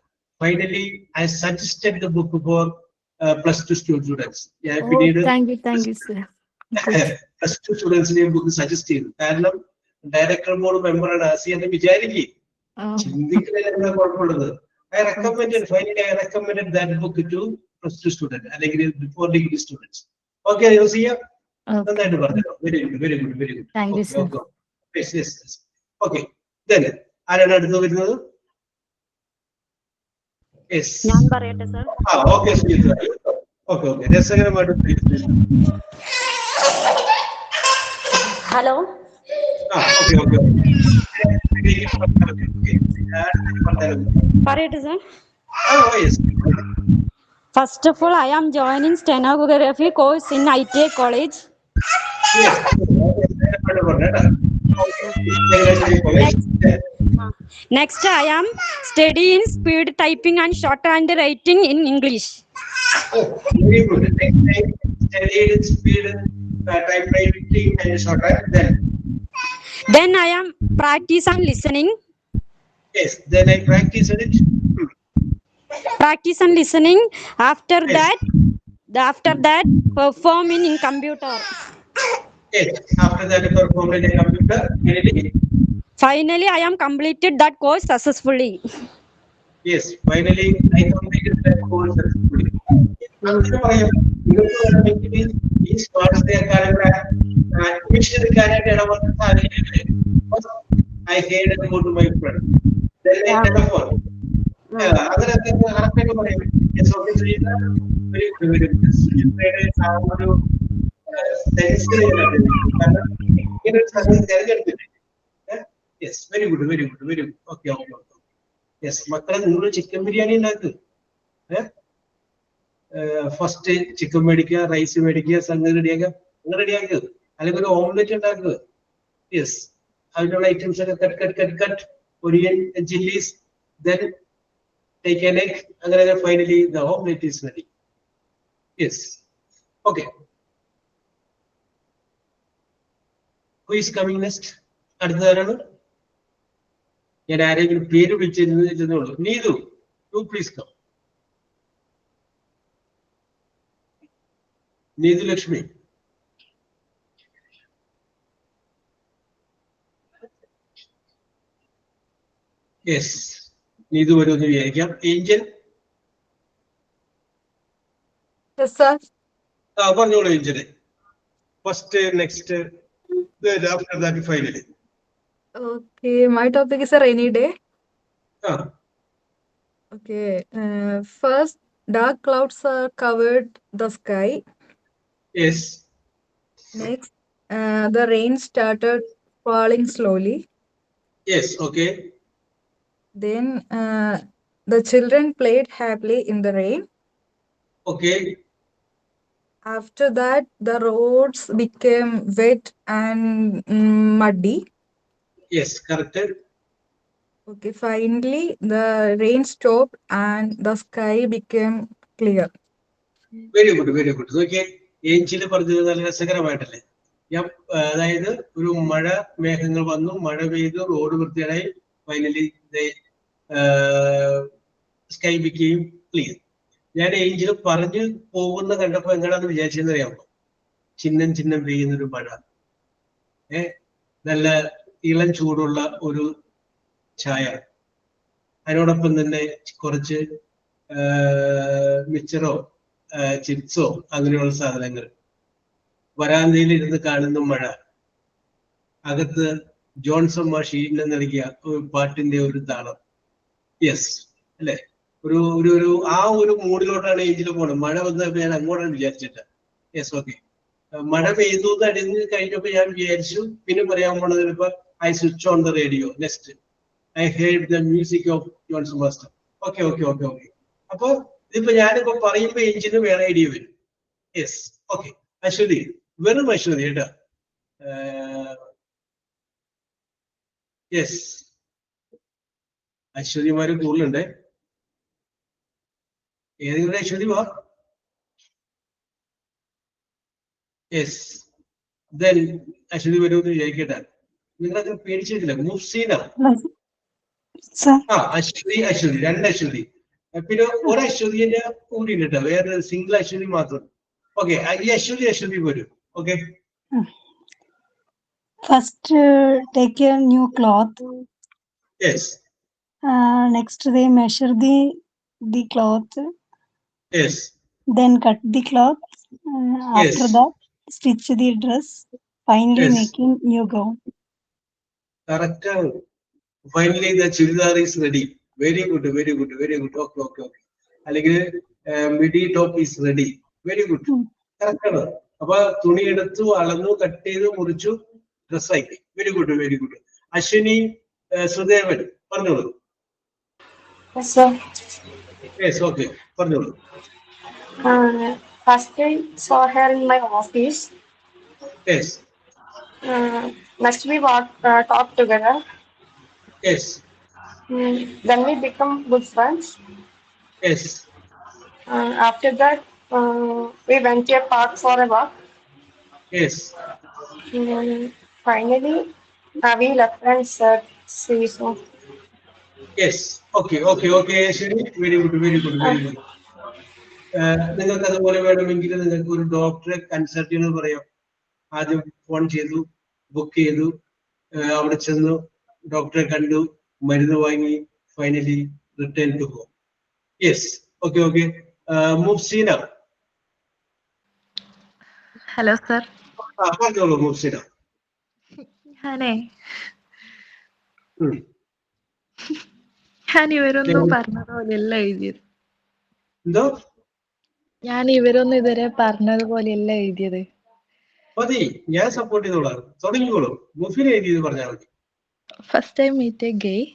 Finally I suggested the book for +2 students. ഞാൻ പിന്നീട് thank you sir. +2 സ്റ്റുഡൻസിനെ ബുക്ക് സജസ്റ്റ് ചെയ്തു. കാരണം ഡയറക്ടർ ബോർഡ് മെമ്പറാണ് ആസിയ എന്ന് വിചാരിക്കും. ചിന്തിക്കുന്നതിന് എന്താ കുഴപ്പമുള്ളത്? I recommended, finally, I recommended that book to plus 2 students, അല്ലെങ്കിൽ before degree students. Okay, you see here? നന്നായിട്ട് പറഞ്ഞല്ലോ. Very good, very good, very good. Thank you, sir. Okay. Yes, yes, yes. Okay. Then, ആരാണ് അടുത്ത് വരുന്നത്? Yes. ഞാൻ പറയട്ടെ sir. Okay, Sujith. Okay. രസകരമായിട്ട് please. Hello. Okay. പറയട്ടെ sir. Yes. First of all, I am joining stenography course in ITA college. Yes. Next, I am studying speed typing and shorthand writing in English. Oh, very good. Next time, studied speed, typewriting and shorthand. Then I am practice and listening. Yes. Then I practice it. Practice and listening. After that, perform in computer. Yes. After that, perform in a computer. Finally, I am completed that course successfully. Yes. Finally, I completed that course successfully. These parts they are admission I heard about my friend. Then I telephone. Other than yes, obviously, very good. Yes, very good. Okay. Yes, മക്കളെ നിങ്ങൾ chicken biryani ഉണ്ടാക്കുക. First chicken മേടിക്കുക, rice മേടിക്കുക, സംഗതി റെഡിയാക്കുക, നിങ്ങൾ റെഡിയാക്കുക. അല്ലെങ്കിൽ ഒരു omelette ഉണ്ടാക്കുക. യെസ്, അതിനുള്ള ഐറ്റംസ് ഒക്കെ cut onion, chillies, then take an egg, and then finally the omelette is ready. Yes. Okay. Who is coming next? അടുത്തതാരാണ്? ഞാൻ ആരെങ്കിലും പേര് വിളിച്ചിരുന്നുള്ളൂ. Neethu, you please come. Neethu Lakshmi. Yes. Neethu വരുമെന്ന് വിചാരിക്കാം. ഏഞ്ചൽ. പറഞ്ഞോളൂ angel. First, next, after that finally. Okay, my topic is a rainy day. Okay, first dark clouds are covered the sky. Yes. Next, the rain started falling slowly. Yes, okay. Then the children played happily in the rain. Okay. After that, the roads became wet and muddy. Yes, corrected. Okay, finally, the rain stopped and the sky became clear. Very good. Okay, ഏഞ്ചില് പറഞ്ഞത് നല്ല രസകരമായിട്ടല്ലേ. അതായത് ഒരു മഴ മേഘങ്ങൾ വന്നു, മഴ പെയ്തു, road വൃത്തിയായി, ഫൈനലി സ്കൈ ബിക്കെയിം ക്ലിയർ. ഞാൻ ഏഞ്ചിൽ പറഞ്ഞു പോകുന്ന കണ്ടപ്പോ എങ്ങനെയാണെന്ന് വിചാരിച്ചെന്ന് അറിയാമോ? ചിന്നം പെയ്യുന്നൊരു മഴ, നല്ല ഇളം ചൂടുള്ള ഒരു ചായ, അതിനോടൊപ്പം തന്നെ കുറച്ച് മിച്ചറോ ചിപ്സോ അങ്ങനെയുള്ള സാധനങ്ങൾ, വരാന്തയിൽ ഇരുന്ന് കാണുന്ന മഴ, അകത്ത് ജോൺസൺ മാഷ് ഈനെ നൽകിയ ഒരു പാട്ടിന്റെ ഒരു താളം. യെസ് അല്ലെ, ഒരു ആ ഒരു മൂഡിലോട്ടാണ് ഏഞ്ചിൽ പോകണം. മഴ വന്നപ്പോ ഞാൻ അങ്ങോട്ടാണ് വിചാരിച്ചിട്ട്. Yes, okay. മഴ പെയ്തു അടിഞ്ഞ് കഴിഞ്ഞപ്പോ ഞാൻ വിചാരിച്ചു പിന്നെ പറയാൻ പോണത് ഇപ്പൊ I switch on the radio. Next I heard the music of Johnson master. Okay. അപ്പൊ ഇതിപ്പോ ഞാനിപ്പോ പറയുമ്പോ ഏഞ്ചിന് വേറെ ഐഡിയ വരും. Yes, okay. അശ്വതി, വെറും അശ്വതി കേട്ടാ. യെസ്, അശ്വതിമാര് കൂടുതലുണ്ട്. ഏതെങ്കിലും അശ്വതി വാ. യെസ്, ദെൻ അശ്വതി വരുമെന്ന് വിചാരിക്കട്ടെ. നിങ്ങളത് പേടിച്ചിട്ടില്ല. മുഫ്സീന. അശ്വതി, രണ്ട് അശ്വതി. പിന്നെ ഒരു അശ്വതിന്റെ കൂടി ഉണ്ട് കേട്ടോ, വേറെ സിംഗിൾ അശ്വതി മാത്രം. ഓക്കെ, ഈ അശ്വതി വരും. Okay. First, take a new cloth. Yes. Next, they measure the cloth, Yes. then cut the cloth. After Yes. that, stitch the dress, finally Yes. making new gown. Correct. Finally, the churidar is ready. Very good, very good, very good. Okay, okay, okay. അല്ലെങ്കിൽ midi top is ready. Very good. Correct ആണ്. അപ്പൊ തുണി എടുത്തു, അളന്നു, cut ചെയ്തു, മുറിച്ചു, ഡ്രസ്സാക്കി. Very good, very good. Ashwini Sudevan പറഞ്ഞോളൂ. Yes, sir. യെസ്, ഓക്കെ, പറഞ്ഞോളൂ. First I saw her in my office. Yes, Next we talked together. Yes, Then we become good friends. Yes, After that, we went to a park for a walk. യെസ്. Finally, we left and said, see you soon. Yes, okay, okay, okay. ശരി, very good, very good, very good. നിങ്ങൾക്ക് അതുപോലെ വേണമെങ്കിൽ നിങ്ങൾക്ക് ഒരു ഡോക്ടറെ consult ചെയ്യുന്നത് പറയാം. ആദ്യം ഫോൺ ചെയ്തു, ബുക്ക് ചെയ്തു, അവിടെ ചെന്നു, ഡോക്ടറെ കണ്ടു, മരുന്ന് വാങ്ങി, finally return to home. Yes, okay, okay. Mufseena. Hello sir. പറഞ്ഞോളൂ മുഫ്സീന. ഞാൻ ഇവരൊന്നും പറഞ്ഞതുപോലെയല്ല എഴുതിയത്. എന്തോ? ഞാൻ ഇവരൊന്നും ഇതുവരെ പറഞ്ഞതുപോലെയല്ല എഴുതിയത്. മതി, ഞാൻ സപ്പോർട്ട് ചെയ്തോളാം. തുടങ്ങിക്കോളൂ. മുഫീന എഴുതിയത് പറഞ്ഞാൽ മതി. First time meet a gay.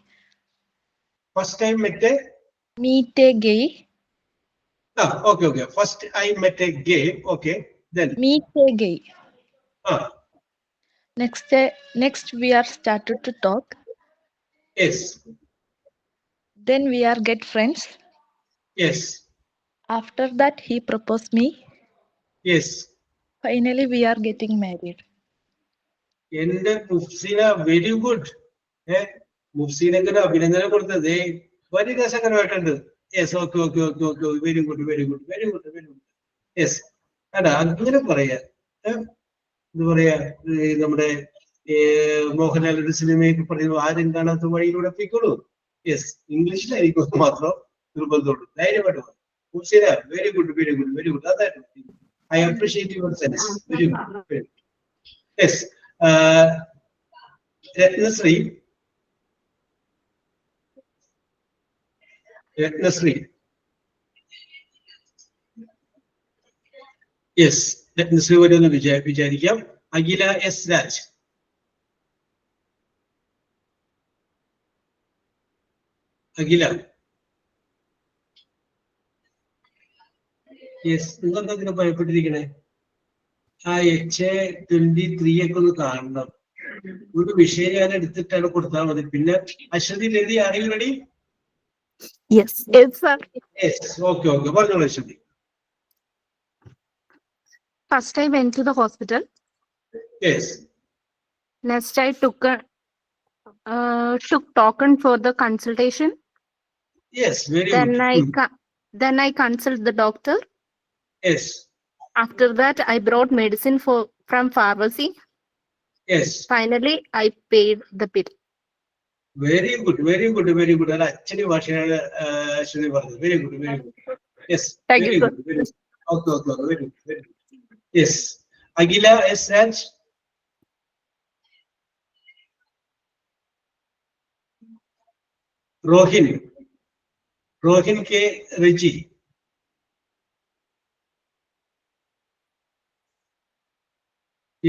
First time met meet a gay. Okay, okay. First I met a gay. Okay, then meet a gay. Next we are started to talk. Yes. Then we are get friends. Yes. After that he proposed me. Yes. Finally we are getting married. എന്റെ മുഫ്സീന very good. മുഫ്സീനൊക്കെ അഭിനന്ദനം കൊടുത്തത് വലിയ രസകരമായിട്ടുണ്ട്. Yes, okay, okay, okay, okay. Very good, very good, very good, very good. Yes. അല്ല, അങ്ങനെ പറയാ. എന്താ പറയാ, നമ്മുടെ മോഹൻലാലിന്റെ സിനിമയൊക്കെ പറയുന്നു, ആരും കാണാത്ത വഴിയിലൂടെ പോയിക്കോളൂ. യെസ്, ഇംഗ്ലീഷിലായിരിക്കും മാത്രം നിർബന്ധമുള്ളൂ. ധൈര്യമായിട്ട് Mufseena very good, very good, very good. അതായിരുന്നു. I appreciate your sense. Very good, very good. Yes. Ratnasree. Ratnasree. Yes, Ratnasree വരുമെന്ന് വിചാരിക്കാം. അഖില എസ് രാജ്. അഖില. യെസ്, നിങ്ങളെന്താ ഭയപ്പെട്ടിരിക്കണേ? ആ HA23 ഒക്കെ ഒന്ന് കാണണം. ഒരു വിഷയം ഞാൻ എടുത്തിട്ടാണ് കൊടുത്താൽ മതി. പിന്നെ Aswathi Lathi are you ready? Yes, yes, sir. Yes, okay, okay. പറഞ്ഞോളൂ Aswathi. First I went to the hospital. Yes. Next I took token for the consultation. Yes, very good. Then I consult the doctor. Yes. After that I brought medicine from pharmacy. Yes. Finally I paid the bill. Very good, very good, very good. അല്ല, അച്ഛന് ഭാഷയാണ് അശ്വതി പറഞ്ഞത്. Very good, very good. Yes, very good, very good. Okay, okay, okay. Very good, very good. Yes. Akhila S Raj. Rohin. Rohin K Riji.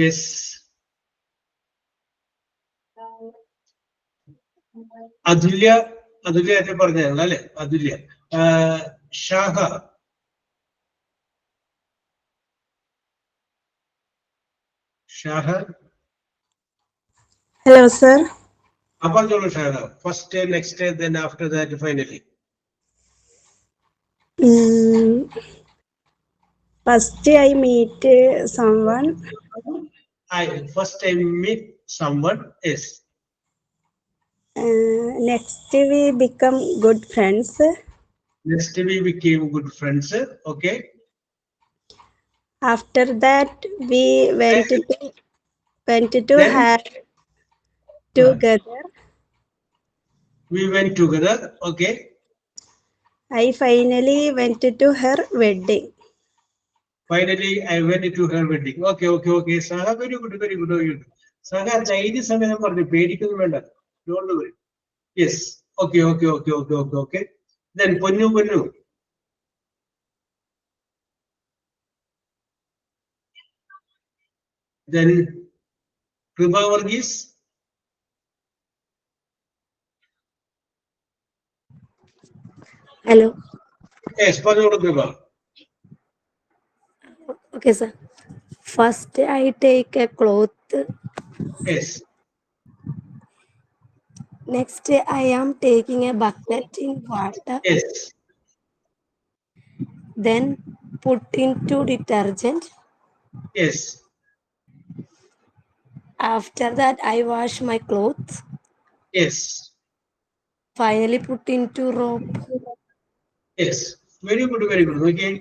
Yes. Athulya. Athulya ആയിട്ട് പറഞ്ഞാണ് അല്ലെ? Athulya. Shaha. Shaha. Hello, sir. പറഞ്ഞോളൂ Shaha. First, next, then after that finally. First, I meet someone. First I meet someone. Yes. Next, we become good friends. Next we became good friends. Okay. After that, we went to Then? have together. We went together. Okay. I finally went to her wedding. Finally, I went to her wedding. Okay, okay, okay. Saha, very good, very good. Very good. Saha, Chinese സമയം പറഞ്ഞു പേടിക്കുന്നു വേണ്ട. Don't worry. Yes. Okay, okay, okay, okay, okay, okay. Then Ponnu, Ponnu. Then Kriba Varghese. Hello. Yes, Ponnu Kriba. Okay, sir. First, I take a cloth. Yes. Next, I am taking a bucket in water. Yes. Then put into detergent. Yes. After that, I wash my clothes. Yes. Finally, put into rope. Yes. Very good, very good. Okay.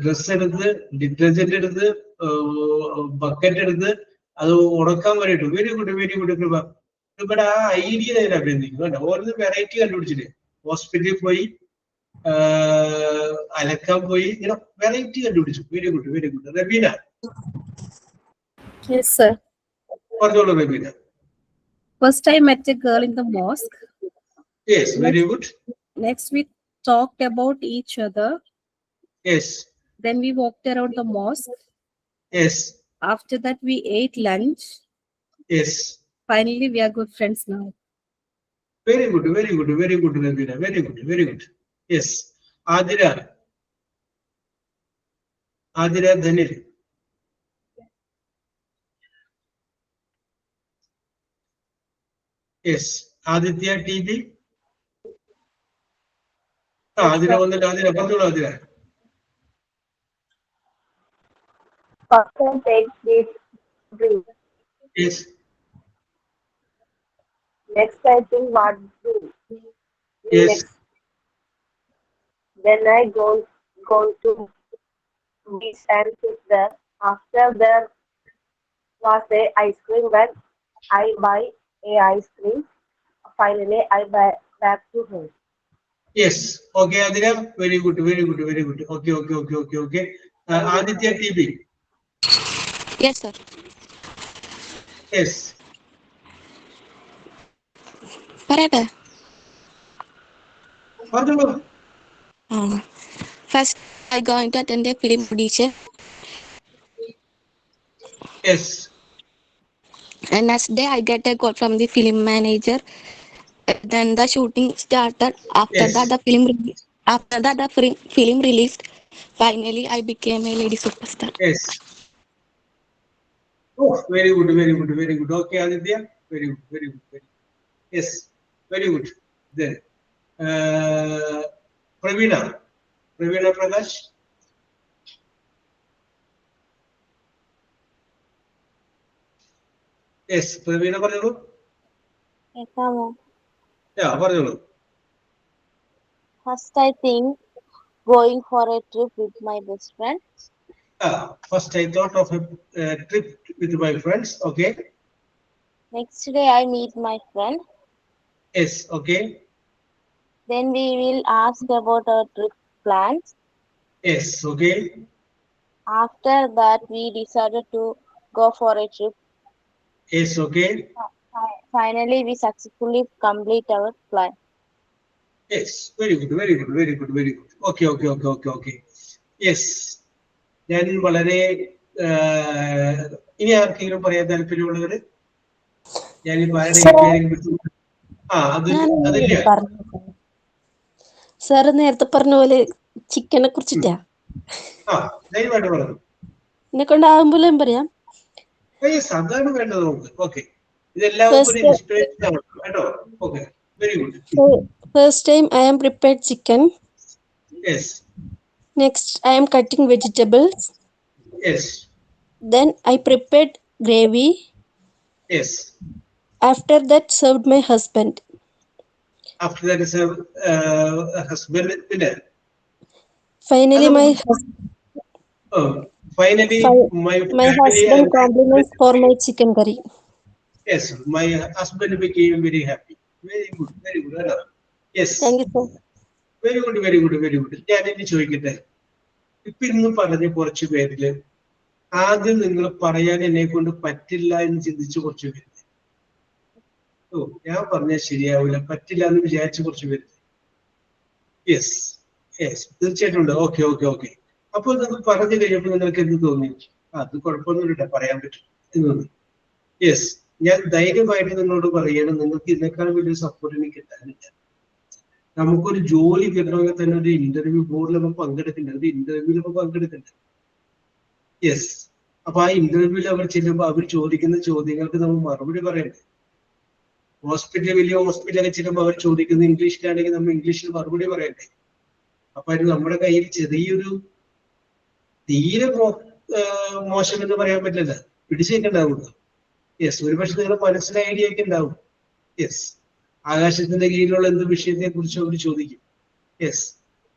Dress എടുത്ത് detergent എടുത്ത് bucket എടുത്ത് അത് ഉണക്കാൻ വേണ്ടിട്ട് very good very good കൃപ കൃപയുടെ ആ idea ഞാൻ അഭിനന്ദിക്കുന്നു കേട്ടോ ഓരോ വെറൈറ്റി കണ്ടുപിടിച്ചില്ലേ ഹോസ്പിറ്റലിൽ പോയി അലക്കാൻ പോയി ഇങ്ങനെ വെറൈറ്റി കണ്ടുപിടിച്ചു very good very good Rabeena Yes, sir. പറഞ്ഞോളൂ Rabeena First, I met a girl in the mosque. Yes very good Next, we talked about each other. Yes Then we walked around the mosque. Yes After that, we ate lunch. Yes Finally, we are good friends now. Very good very good very good Rabeena very good very good yes Athira Athira Dhanil yes Aditya T B Athira വന്നിട്ട് ആതിര പറഞ്ഞോളൂ Athira First, I take deep breath. Yes Next, I think what to do. Yes Then I go to beach and sit there. After there was a ice cream when I buy a ice cream. Finally, I buy back to home. Yes okay Athira very good very good very good okay okay okay okay okay Aditya T B Yes, sir. Yes പറയട്ടെ. പറഞ്ഞോളൂ First, I going to attend a film audition, yes and next day I get a call from the film manager. Then the shooting started. After Yes. that, the film released. Finally, I became a lady superstar. Yes oh very good very good very good okay Aditya very good very good very yes very good then Praveena Praveena Prakash yes Praveena പറഞ്ഞോളൂ പറഞ്ഞോളൂ First, I think going for a trip with my best friend. First I thought of a trip with my friends. Okay. Next day, I meet my friend. Yes. Okay. Then we will ask about our trip plans. Yes. Okay. After that, we decided to go for a trip. Yes. Okay. Finally, we successfully complete our plan. Yes. Very good. Very good. Very good. Very good. Okay. Okay. Okay. Okay. Okay. Yes. ഞാൻ വളരെ ഇനി ആർക്കെങ്കിലും പറയാൻ താല്പര്യമുള്ളവര് ഞാനിപ്പോ അതില്ല sir നേരത്തെ പറഞ്ഞ പോലെ ചിക്കനെ കുറിച്ചിട്ടാ ദയവായിട്ട് പറഞ്ഞു എന്നെ കൊണ്ടാകുമ്പോൾ ഞാൻ പറയാം. അതാണ് വേണ്ടത് നമുക്ക്. ഓക്കെ, ഇതെല്ലാവരും ഒരു ഇൻസ്പിറേഷൻ ആണ് കേട്ടോ. Okay, very good. First time I am prepared chicken. Yes. Next I am cutting vegetables. Yes. Then I prepared gravy. Yes. After that served my husband. After that is a husband dinner. Finally my finally my husband compliments for my chicken curry. Yes, my husband became very happy. Very good very good കേട്ടോ. Yes, Thank you, sir. Very good very good very good. ഞാൻ ഇനി ചോദിക്കട്ടെ, ഇപ്പൊ ഇന്ന് പറഞ്ഞ കുറച്ച് പേരില് ആദ്യം നിങ്ങൾ പറയാൻ എന്നെ കൊണ്ട് പറ്റില്ല എന്ന് ചിന്തിച്ച് കുറച്ച് പേര്, ഓ ഞാൻ പറഞ്ഞാൽ ശരിയാവില്ല, പറ്റില്ല എന്ന് വിചാരിച്ച കുറച്ച് പേര്. യെസ് യെസ്, തീർച്ചയായിട്ടും ഉണ്ട്. Okay okay okay. അപ്പൊ നിങ്ങൾ പറഞ്ഞു കഴിയുമ്പോൾ നിങ്ങൾക്ക് എന്ത് തോന്നി? അത് കുഴപ്പമൊന്നുമില്ല, പറയാൻ പറ്റും എന്ന് തോന്നി. യെസ്, ഞാൻ ധൈര്യമായിട്ട് നിങ്ങളോട് പറയണം, നിങ്ങൾക്ക് ഇതിനേക്കാൾ വലിയ സപ്പോർട്ട് എനിക്ക് കിട്ടാനില്ല. നമുക്കൊരു ജോലി കിട്ടണമെങ്കിൽ തന്നെ ഒരു ഇന്റർവ്യൂ ബോർഡിൽ നമ്മൾ പങ്കെടുക്കുന്നുണ്ട്, ഒരു ഇന്റർവ്യൂവിൽ നമ്മൾ പങ്കെടുക്കുന്നുണ്ട്. യെസ്, അപ്പൊ ആ ഇന്റർവ്യൂവിൽ അവർ ചെല്ലുമ്പോൾ അവർ ചോദിക്കുന്ന ചോദ്യങ്ങൾക്ക് നമ്മൾ മറുപടി പറയണ്ടേ? വലിയ ഹോസ്പിറ്റലൊക്കെ ചെല്ലുമ്പോൾ അവർ ചോദിക്കുന്നത് ഇംഗ്ലീഷിലാണെങ്കിൽ നമ്മൾ ഇംഗ്ലീഷിൽ മറുപടി പറയണ്ടേ? അപ്പൊ അത് നമ്മുടെ കയ്യിൽ ചെറിയൊരു തീരെ മോശം എന്ന് പറയാൻ പറ്റില്ല, പിടിച്ചൊക്കെ ഉണ്ടാവുള്ളൂ. യെസ്, ഒരുപക്ഷെ നിങ്ങളുടെ മനസ്സിലെ ഐഡിയ ഒക്കെ ഉണ്ടാവും. യെസ്, ആകാശത്തിന്റെ കീഴിലുള്ള എന്ത് വിഷയത്തെ കുറിച്ച് അവർ ചോദിക്കും. യെസ്,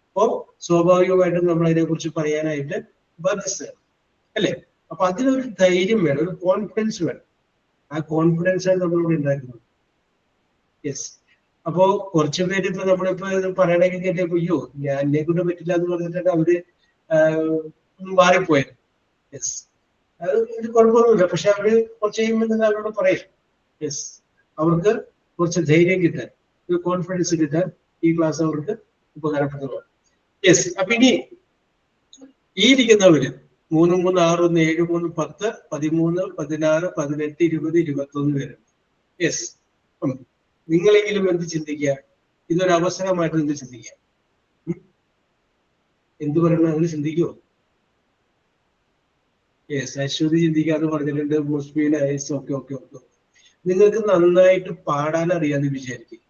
അപ്പോ സ്വാഭാവികമായിട്ടും നമ്മൾ അതിനെ കുറിച്ച് പറയാനായിട്ട് ബാധ്യസ്ഥരാണ് അല്ലെ? അപ്പൊ അതിനൊരു ധൈര്യം വേണം, ഒരു കോൺഫിഡൻസ് വേണം. ആ കോൺഫിഡൻസ് ആണ് നമ്മളിവിടെ ഉണ്ടാക്കുന്നത്. യെസ്, അപ്പോ കുറച്ചു പേര് ഇപ്പൊ നമ്മളിപ്പോ പറയണമെങ്കിൽ കേട്ടപ്പോ അയ്യോ ഞാൻ എന്നെ കൊണ്ട് പറ്റില്ല എന്ന് പറഞ്ഞിട്ടാണ് അവര് മാറിപ്പോയത്. യെസ്, അത് ഇത് കുഴപ്പമൊന്നുമില്ല. പക്ഷെ അവര് കുറച്ച് കഴിയുമ്പോൾ നിങ്ങൾ അവരോട് പറയും. യെസ്, അവർക്ക് കുറച്ച് ധൈര്യം കിട്ടാൻ, ഒരു കോൺഫിഡൻസ് കിട്ടാൻ ഈ ക്ലാസ് അവർക്ക് ഉപകാരപ്രദമാണ്. യെസ്, അപ്പൊ ഇനി ഈ ഇരിക്കുന്നവര് 3, 3, 6, 1, 7, 3, 10, 13, 16, 18, 20, 21 പേരുണ്ട്. യെസ്, നിങ്ങളെങ്കിലും എന്ത് ചിന്തിക്കുക, ഇതൊരു അവസരമായിട്ട് എന്ത് ചിന്തിക്കുക? എന്ത് പറയണം, അങ്ങനെ ചിന്തിക്കുമോ? യെസ്, അശ്വതി ചിന്തിക്കാന്ന് പറഞ്ഞിട്ടുണ്ട്. മുസ്ബീൻ ഐസ്, ഓക്കെ ഓക്കെ ഓക്കെ. നിങ്ങൾക്ക് നന്നായിട്ട് പാടാൻ അറിയാന്ന് വിചാരിക്കും,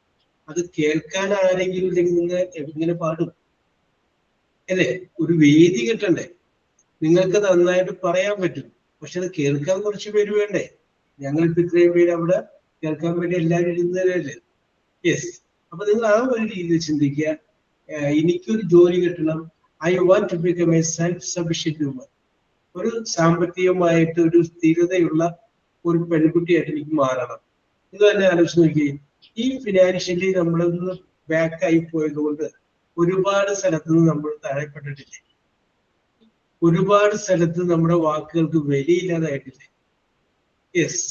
അത് കേൾക്കാൻ ആരെങ്കിലും ഇല്ലെങ്കിൽ നിങ്ങൾ എങ്ങനെ പാടും അല്ലേ? ഒരു വേദി കിട്ടണ്ടേ? നിങ്ങൾക്ക് നന്നായിട്ട് പറയാൻ പറ്റും, പക്ഷെ അത് കേൾക്കാൻ കുറച്ച് പേര് വേണ്ടേ? ഞങ്ങളിപ്പോ ഇത്രയും പേര് അവിടെ കേൾക്കാൻ വേണ്ടി എല്ലാവരും ഇരുന്നതല്ലേ? യെസ്, അപ്പൊ നിങ്ങൾ ആ ഒരു രീതിയിൽ ചിന്തിക്കുക, എനിക്കൊരു ജോലി കിട്ടണം, I want to become a self sufficient woman, ഒരു സാമ്പത്തികമായിട്ട് ഒരു സ്ഥിരതയുള്ള ഒരു പെൺകുട്ടിയായിട്ട് എനിക്ക് മാറണം. ഇത് തന്നെ ആലോചിച്ച് നോക്കി, ഈ ഫിനാൻഷ്യലി നമ്മളൊന്ന് ബാക്കായി പോയത് കൊണ്ട് ഒരുപാട് സ്ഥലത്ത് നിന്ന് നമ്മൾ താഴെപ്പെട്ടിട്ടില്ലേ? ഒരുപാട് സ്ഥലത്ത് നമ്മുടെ വാക്കുകൾക്ക് വിലയില്ലാതായിട്ടില്ലേ? യെസ്,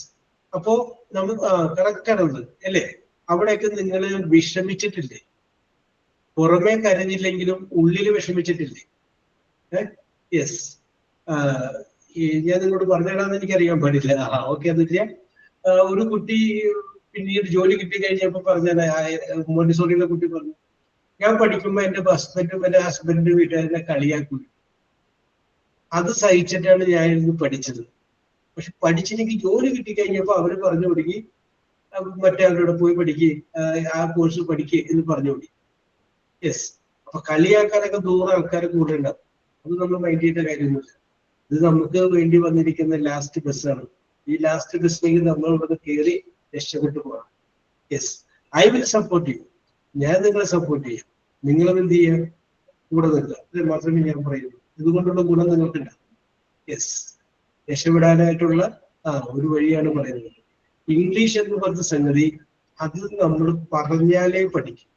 അപ്പോ നമ്മൾ കറക്റ്റ് ആണത് അല്ലേ? അവിടെയൊക്കെ നിങ്ങൾ വിഷമിച്ചിട്ടില്ലേ? പുറമേ കരഞ്ഞില്ലെങ്കിലും ഉള്ളിൽ വിഷമിച്ചിട്ടില്ലേ? യെസ്, ഞാൻ നിങ്ങളോട് പറഞ്ഞിടാന്ന് എനിക്കറിയാൻ പാടില്ല. ഓക്കെ, എന്നില്ല ഒരു കുട്ടി പിന്നീട് ജോലി കിട്ടി കഴിഞ്ഞപ്പോ പറഞ്ഞ മോണ്ടിസോറിയിലെ കുട്ടി പറഞ്ഞു, ഞാൻ പഠിക്കുമ്പോ എന്റെ ഹസ്ബൻഡ് വീട്ടുകാരനെ കളിയാക്കും, അത് സഹിച്ചിട്ടാണ് ഞാൻ ഇന്ന് പഠിച്ചത്. പക്ഷെ പഠിച്ചെനിക്ക് ജോലി കിട്ടിക്കഴിഞ്ഞപ്പോ അവര് പറഞ്ഞു തുടങ്ങി മറ്റേ അവരോട് പോയി പഠിക്കുക, ആ കോഴ്സ് പഠിക്കുക എന്ന് പറഞ്ഞു തുടങ്ങി. യെസ്, അപ്പൊ കളിയാക്കാനൊക്കെ ദൂരം ആൾക്കാരെ കൂടെ ഉണ്ടാവും, അത് നമ്മൾ മൈൻഡ് ചെയ്യേണ്ട കാര്യമൊന്നുമില്ല. ഇത് നമുക്ക് വേണ്ടി വന്നിരിക്കുന്ന ലാസ്റ്റ് ബസ്സാണ്. ഈ ലാസ്റ്റ് ബസ്സിലേക്ക് നമ്മൾ ഇവിടെ കയറി രക്ഷപ്പെട്ടു പോകണം. Yes, I will support U, ഞാൻ നിങ്ങളെ സപ്പോർട്ട് ചെയ്യാം. നിങ്ങളും എന്ത് ചെയ്യാം? കൂടെ നിൽക്കുക. ഇത് മാത്രമേ ഞാൻ പറയുള്ളൂ. ഇതുകൊണ്ടുള്ള ഗുണം നിങ്ങൾക്കില്ല. യെസ്, രക്ഷപ്പെടാനായിട്ടുള്ള ഒരു വഴിയാണ് പറയുന്നത്. ഇംഗ്ലീഷ് എന്ന് പറഞ്ഞ സംഗതി അത് നമ്മൾ പറഞ്ഞാലേ പഠിക്കും,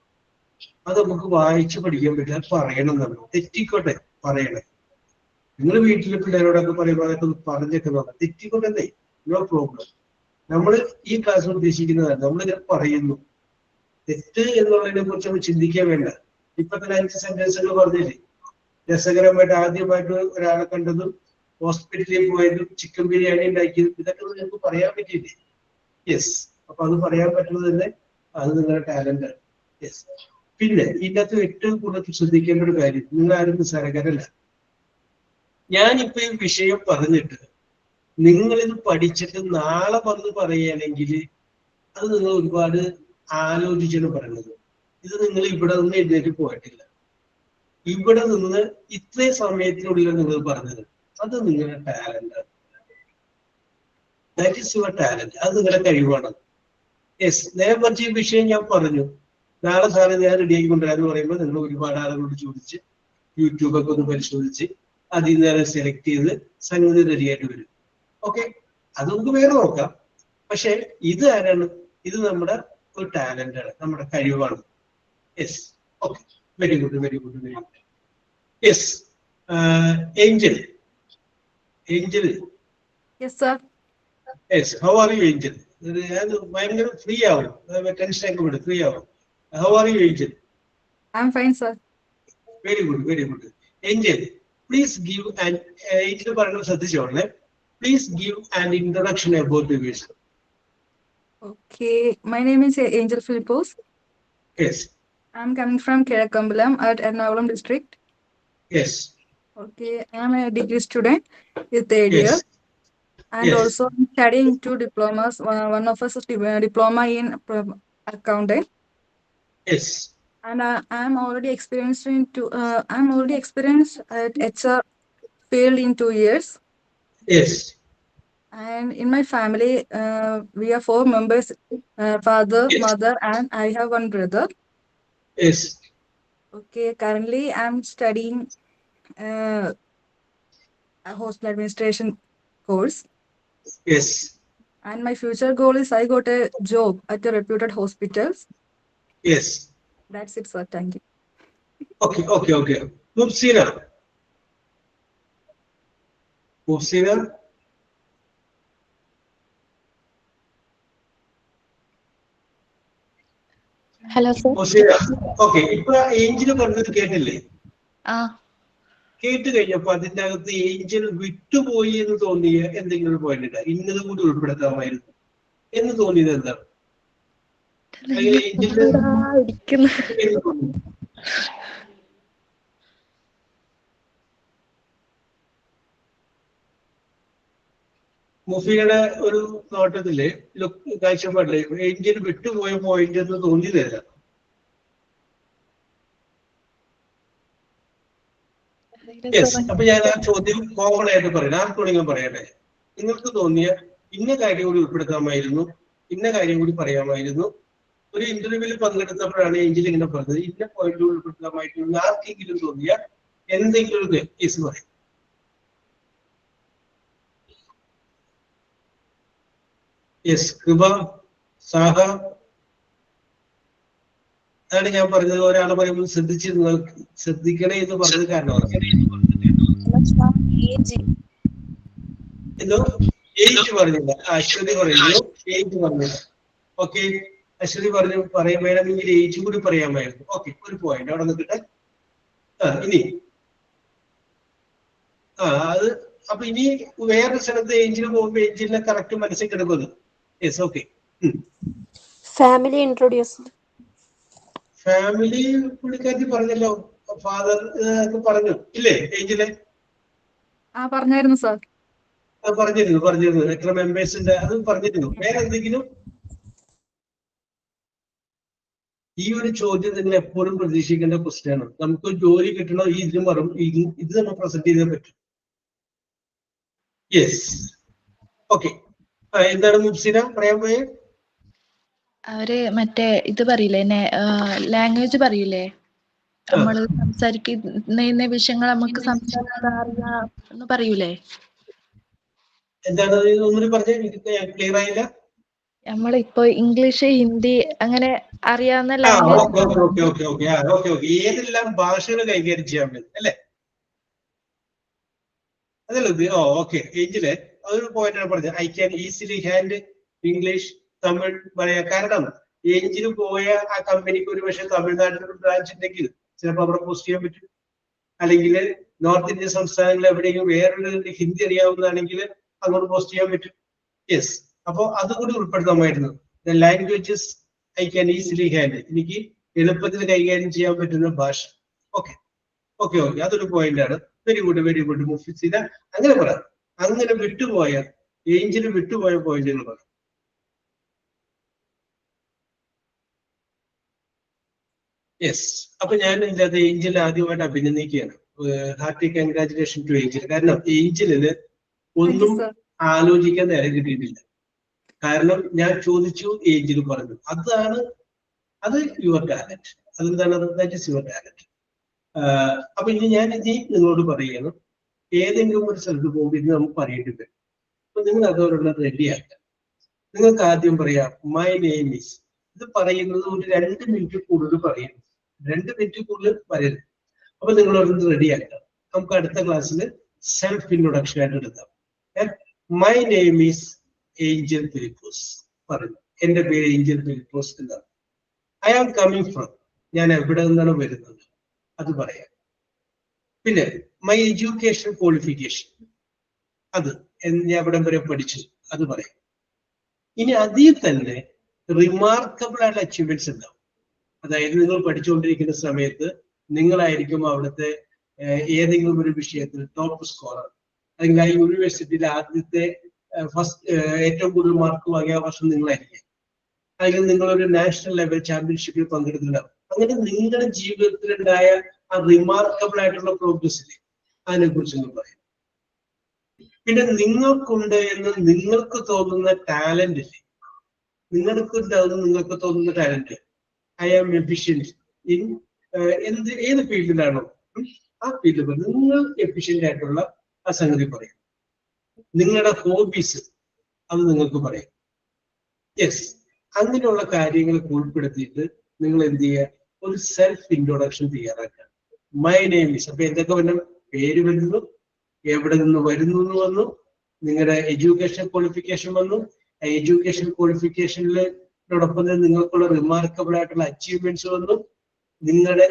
അത് നമുക്ക് വായിച്ച് പഠിക്കാൻ പറ്റില്ല. പറയണം, നമ്മൾ തെറ്റിക്കോട്ടെ പറയണേ. നിങ്ങൾ വീട്ടിലെ പിള്ളേരോടൊക്കെ പറയുമ്പോൾ അതൊക്കെ പറഞ്ഞൊക്കെ നോക്കാം, തെറ്റിക്കോട്ടെ, നോ പ്രോബ്ലം. നമ്മൾ ഈ ക്ലാസ് ഉദ്ദേശിക്കുന്നതാണ്, നമ്മളിങ്ങനെ പറയുന്നു. തെറ്റ് എന്നുള്ളതിനെ കുറിച്ച് നമ്മൾ ചിന്തിക്കാൻ വേണ്ട. ഇപ്പൊ തന്നെ 5 സെന്റൻസുകൾ പറഞ്ഞില്ലേ? രസകരമായിട്ട് ആദ്യമായിട്ട് ഒരാളെ കണ്ടതും ഹോസ്പിറ്റലിൽ പോയതും ചിക്കൻ ബിരിയാണി ഉണ്ടാക്കിയതും ഇതൊക്കെ നിങ്ങൾക്ക് പറയാൻ പറ്റിയില്ലേ? യെസ്, അപ്പൊ അത് പറയാൻ പറ്റുന്നത് തന്നെ അത് നിങ്ങളുടെ ടാലന്റാണ്. യെസ്, പിന്നെ ഇതിനകത്ത് ഏറ്റവും കൂടുതൽ ശ്രദ്ധിക്കേണ്ട ഒരു കാര്യം, നിങ്ങൾ ആരും നിസ്സാരക്കാരല്ല. ഞാനിപ്പോ ഈ വിഷയം പറഞ്ഞിട്ട് നിങ്ങളിത് പഠിച്ചിട്ട് നാളെ വന്ന് പറയുകയാണെങ്കിൽ അത് നിങ്ങൾ ഒരുപാട് ആലോചിച്ചാണ് പറയുന്നത്. ഇത് നിങ്ങൾ ഇവിടെ നിന്ന് എഴുന്നേറ്റ് പോയിട്ടില്ല, ഇവിടെ നിന്ന് ഇത്രയും സമയത്തിനുള്ളിൽ നിങ്ങൾ പറഞ്ഞത്, അത് നിങ്ങളുടെ ടാലന്റാണ്. ദാറ്റ് ഈസ് യുവർ ടാലന്റ്, അത് നിങ്ങളുടെ കഴിവാണ്. യെസ്, നേരെ മറിച്ച് ഈ വിഷയം ഞാൻ പറഞ്ഞു, നാളെ സാറ് ഞാൻ റെഡിയാക്കി കൊണ്ടുവരാന്ന് പറയുമ്പോൾ നിങ്ങൾ ഒരുപാട് ആളുകളോട് ചോദിച്ച് യൂട്യൂബൊക്കെ ഒന്ന് പരിശോധിച്ച് അതിൽ നിന്ന് സെലക്ട് ചെയ്ത് സംഗതി റെഡിയായിട്ട് വരും. ഓക്കെ, അത് നമുക്ക് വേറെ നോക്കാം. പക്ഷെ ഇത് ആരാണ്? ഇത് നമ്മുടെ ഒരു ടാലന്റ് ആണ്, നമ്മുടെ കഴിവാണ്. Yes, okay, very good, very good, very good. Yes, Angel. Angel. Yes sir. Yes, how are you Angel? ഞാൻ ഭയങ്കര ഫ്രീ ആവും, ടെൻഷൻ ഒക്കെ വിടും, ഫ്രീ ആവും. How are you Angel? I am fine sir. Very good, very good. Angel, please give an, Angel പറയുന്നത് ശ്രദ്ധിച്ചോളെ, please give an introduction about yourself. Okay, my name is Angel Philippos. Yes. I'm coming from Kirakambalam at Ernakulam district. Yes. Okay, I'm a degree student with third year. Yes. And Yes. also I'm studying 2 diplomas. One of us is diploma in accounting. Yes. And I'm already experienced at HR field in 2 years. Yes. And in my family, we are 4 members, father, Yes. mother, and I have one brother. Yes. Okay, currently I'm studying a hospital administration course. Yes. And my future goal is I got a job at a reputed hospitals. Yes. That's it, sir. Thank you. Okay, okay, okay. Mufsina. Mufsina. Hello sir. Mufsina. Okay, ഇപ്പൊ Angel പറഞ്ഞത് കേട്ടില്ലേ? കേട്ട് കഴിഞ്ഞപ്പോ അതിന്റെ അകത്ത് Angel വിട്ടുപോയി എന്ന് തോന്നിയ എന്തെങ്കിലും ഒരു പോയിന്റ് ഉണ്ട്, ഇന്നത് കൂടി ഉൾപ്പെടുത്താമായിരുന്നു എന്ന് തോന്നിയത് എന്താണ്? മുഫിയുടെ ഒരു നോട്ടത്തില് കാഴ്ചപ്പാടില് ഏഞ്ചൽ വിട്ടുപോയ പോയിന്റ് എന്ന് തോന്നിയതല്ല. യെസ്, അപ്പൊ ഞാൻ ആ ചോദ്യം കോമൺ ആയിട്ട് പറയണം, ആർക്കുണ്ടെങ്കിലും പറയട്ടെ. നിങ്ങൾക്ക് തോന്നിയ ഇന്ന കാര്യം കൂടി ഉൾപ്പെടുത്താമായിരുന്നു, ഇന്ന കാര്യം കൂടി പറയാമായിരുന്നു. ഒരു ഇന്റർവ്യൂവിൽ പങ്കെടുത്തപ്പോഴാണ് ഏഞ്ചൽ ഇങ്ങനെ പറഞ്ഞത്, ഇന്ന പോയിന്റ് ഉൾപ്പെടുത്താമായിരുന്നു. ആർക്കെങ്കിലും തോന്നിയ എന്തെങ്കിലും ഒരു കേസ് പറയും. യെസ്, കൃപ, സാഹ. അതാണ് ഞാൻ പറഞ്ഞത്, ഒരാളെ പറയുമ്പോൾ ശ്രദ്ധിക്കണേ എന്ന് പറഞ്ഞത് കാരണമാണ്. എന്തോ ഏജ് പറഞ്ഞില്ല, അശ്വതി പറയുന്നു, ഏജ് പറഞ്ഞില്ല. ഓക്കെ, അശ്വതി പറയാൻ വേണമെങ്കിൽ ഏജ് കൂടി പറയാമായിരുന്നു. ഓക്കെ, ഒരു പോയിന്റ് അവിടെ നിൽക്കട്ടെ. ഇനി അത് അപ്പൊ ഇനി വേറൊരു സ്ഥലത്ത് ഏഞ്ചിന് പോകുമ്പോ ഏഞ്ചിനെ കറക്റ്റ് മനസ്സിൽ കിടക്കുന്നത്. Yes, okay. Family introduce. Family പുള്ളിക്കാരി പറഞ്ഞല്ലോ, ഫാദർ പറഞ്ഞു ഇല്ലേ ഏഞ്ചിലെ? പറഞ്ഞായിരുന്നു സാർ. പറഞ്ഞിരുന്നു എത്ര മെമ്പേഴ്സിന്റെ അത് പറഞ്ഞിരുന്നു. വേറെ എന്തെങ്കിലും? ഈ ഒരു ചോദ്യം നിങ്ങൾ എപ്പോഴും പ്രതീക്ഷിക്കേണ്ട ക്വസ്റ്റ്യൻ ആണ്. നമുക്ക് ജോലി കിട്ടണോ ഇത് നമ്മൾ പ്രസന്റ് ചെയ്തേ പറ്റും. Yes, okay. എന്താണ് മുഫ്സിന പറയാൻ പോയെ? അവര് മറ്റേ ഇത് പറയില്ലേ, ലാംഗ്വേജ് പറയില്ലേ, നമ്മള് സംസാരിക്കുന്ന വിഷയങ്ങൾ നമുക്ക് സംസാരിക്കാൻ അറിയാം എന്ന് പറയൂലേ? എന്താണ് ഒന്നുകൂടി പറഞ്ഞേ, ക്ലിയർ ആയില്ല. നമ്മളിപ്പോ ഇംഗ്ലീഷ്, ഹിന്ദി അങ്ങനെ അറിയാവുന്ന ഏതെല്ലാം ഭാഷകൾ കൈകാര്യം ചെയ്യാൻ പറ്റും അല്ലെ? അതല്ലേ? ഓക്കെ. ഏഞ്ചില് അതൊരു പോയിന്റാണ് പറഞ്ഞത്. I can easily hand English, Tamil, Malayalam. കാരണം ഏഞ്ചിന് പോയ ആ കമ്പനിക്ക് ഒരു പക്ഷേ തമിഴ്നാട്ടിൽ ബ്രാഞ്ച് ഉണ്ടെങ്കിൽ ചിലപ്പോൾ അവിടെ പോസ്റ്റ് ചെയ്യാൻ പറ്റും. അല്ലെങ്കിൽ നോർത്ത് ഇന്ത്യൻ സംസ്ഥാനങ്ങളിൽ എവിടെയെങ്കിലും വേറൊരു ഹിന്ദി അറിയാവുന്നതാണെങ്കിൽ അങ്ങോട്ട് പോസ്റ്റ് ചെയ്യാൻ പറ്റും. യെസ്, അപ്പൊ അതുകൂടി ഉൾപ്പെടുത്താമായിരുന്നു. The languages I can easily handle, എനിക്ക് എളുപ്പത്തിൽ കൈകാര്യം ചെയ്യാൻ പറ്റുന്ന ഭാഷ. ഓക്കെ, ഓക്കെ, ഓക്കെ, അതൊരു പോയിന്റ് ആണ്. Very good, very good Mufseena. അങ്ങനെ പറയാം. അങ്ങനെ വിട്ടുപോയ ഏഞ്ചിന് വിട്ടുപോയ പോയിന്റുകൾ പറയാം. യെസ്, അപ്പൊ ഞാൻ ഇതിനകത്ത് ഏഞ്ചൽ ആദ്യമായിട്ട് അഭിനന്ദിക്കുകയാണ്. Hearty congratulation to Angel. കാരണം ഏഞ്ചലിന് ഒന്നും ആലോചിക്കാൻ നേരം കിട്ടിയിട്ടില്ല. കാരണം ഞാൻ ചോദിച്ചു, ഏഞ്ചൽ പറഞ്ഞു. അത് യുവർ ടാലന്റ്. അതെന്താണ്? That is your talent. അപ്പൊ ഇനി ഞാൻ നിങ്ങളോട് പറയുകയാണ്, ഏതെങ്കിലും ഒരു സ്ഥലത്ത് പോകുമ്പോൾ ഇത് നമുക്ക് പറയേണ്ടത്. അപ്പൊ നിങ്ങൾ അതോടുള്ള റെഡിയാക്കുക. നിങ്ങൾക്ക് ആദ്യം പറയാം, മൈ നെയിം ഈസ്, ഇത് പറയുന്നത് ഒരു 2 മിനിറ്റ് കൂടുതൽ പറയും. 2 മിനിറ്റ് കൂടുതൽ പറയരുത്. അപ്പൊ നിങ്ങൾ ഒന്ന് റെഡിയാക്കാം. നമുക്ക് അടുത്ത ക്ലാസ്സിൽ സെൽഫ് ഇൻട്രൊഡക്ഷൻ ആയിട്ട് എടുക്കാം. My name is Angel Philipose പറഞ്ഞു. എന്റെ പേര് ഏഞ്ചൽ ഫിലിപ്പോസ് എന്നാണ്. ഐ ആം കമ്മിങ് ഫ്രം, ഞാൻ എവിടെ നിന്നാണ് വരുന്നത് അത് പറയാം. പിന്നെ മൈ എഡ്യൂക്കേഷൻ ക്വാളിഫിക്കേഷൻ, അത് ഞാൻ എവിടം വരെ പഠിച്ചു അത് പറയാം. ഇനി അതിൽ തന്നെ റിമാർക്കബിൾ ആയിട്ടുള്ള അച്ചീവ്മെന്റ്സ് ഉണ്ടാവും. അതായത് നിങ്ങൾ പഠിച്ചുകൊണ്ടിരിക്കുന്ന സമയത്ത് നിങ്ങളായിരിക്കും അവിടുത്തെ ഏതെങ്കിലും ഒരു വിഷയത്തിൽ ടോപ്പ് സ്കോറർ, അല്ലെങ്കിൽ ആ യൂണിവേഴ്സിറ്റിയിലെ ആദ്യത്തെ ഏറ്റവും കൂടുതൽ മാർക്ക് വാങ്ങിയ വർഷം നിങ്ങളായിരിക്കും. അല്ലെങ്കിൽ നിങ്ങളൊരു നാഷണൽ ലെവൽ ചാമ്പ്യൻഷിപ്പിൽ പങ്കെടുത്തിട്ടുണ്ടാവും. അങ്ങനെ നിങ്ങളുടെ ജീവിതത്തിലുണ്ടായ ആ റിമാർക്കബിൾ ആയിട്ടുള്ള പ്രോഗ്രസ്സില്ലേ അതിനെ കുറിച്ച് നിങ്ങൾ പറയും. പിന്നെ നിങ്ങൾക്കുണ്ട് എന്ന് നിങ്ങൾക്ക് തോന്നുന്ന ടാലന്റ് ഇല്ലേ, നിങ്ങൾക്ക് തോന്നുന്ന talent. I am efficient in ഏത് ഫീൽഡിലാണോ ആ ഫീൽഡിൽ നിങ്ങൾ എഫിഷ്യന്റ് ആയിട്ടുള്ള ആ സംഗതി പറയും. നിങ്ങളുടെ ഹോബീസ് അത് നിങ്ങൾക്ക് പറയും. യെസ്, അങ്ങനെയുള്ള കാര്യങ്ങളൊക്കെ ഉൾപ്പെടുത്തിയിട്ട് നിങ്ങൾ എന്ത് ചെയ്യുക, ഒരു സെൽഫ് ഇൻട്രൊഡക്ഷൻ തയ്യാറാക്കുക. മൈ നെയിം ഈസ്, അപ്പൊ എന്തൊക്കെ വന്നു, പേര് വരുന്നു, എവിടെ നിന്ന് വരുന്നു എന്ന് വന്നു, നിങ്ങളുടെ എഡ്യൂക്കേഷൻ ക്വാളിഫിക്കേഷൻ വന്നു. എഡ്യൂക്കേഷൻ ക്വാളിഫിക്കേഷനിലോടൊപ്പം തന്നെ നിങ്ങൾക്കുള്ള റിമാർക്കബിൾ ആയിട്ടുള്ള അച്ചീവ്മെന്റ്സ് വന്നു, നിങ്ങളുടെ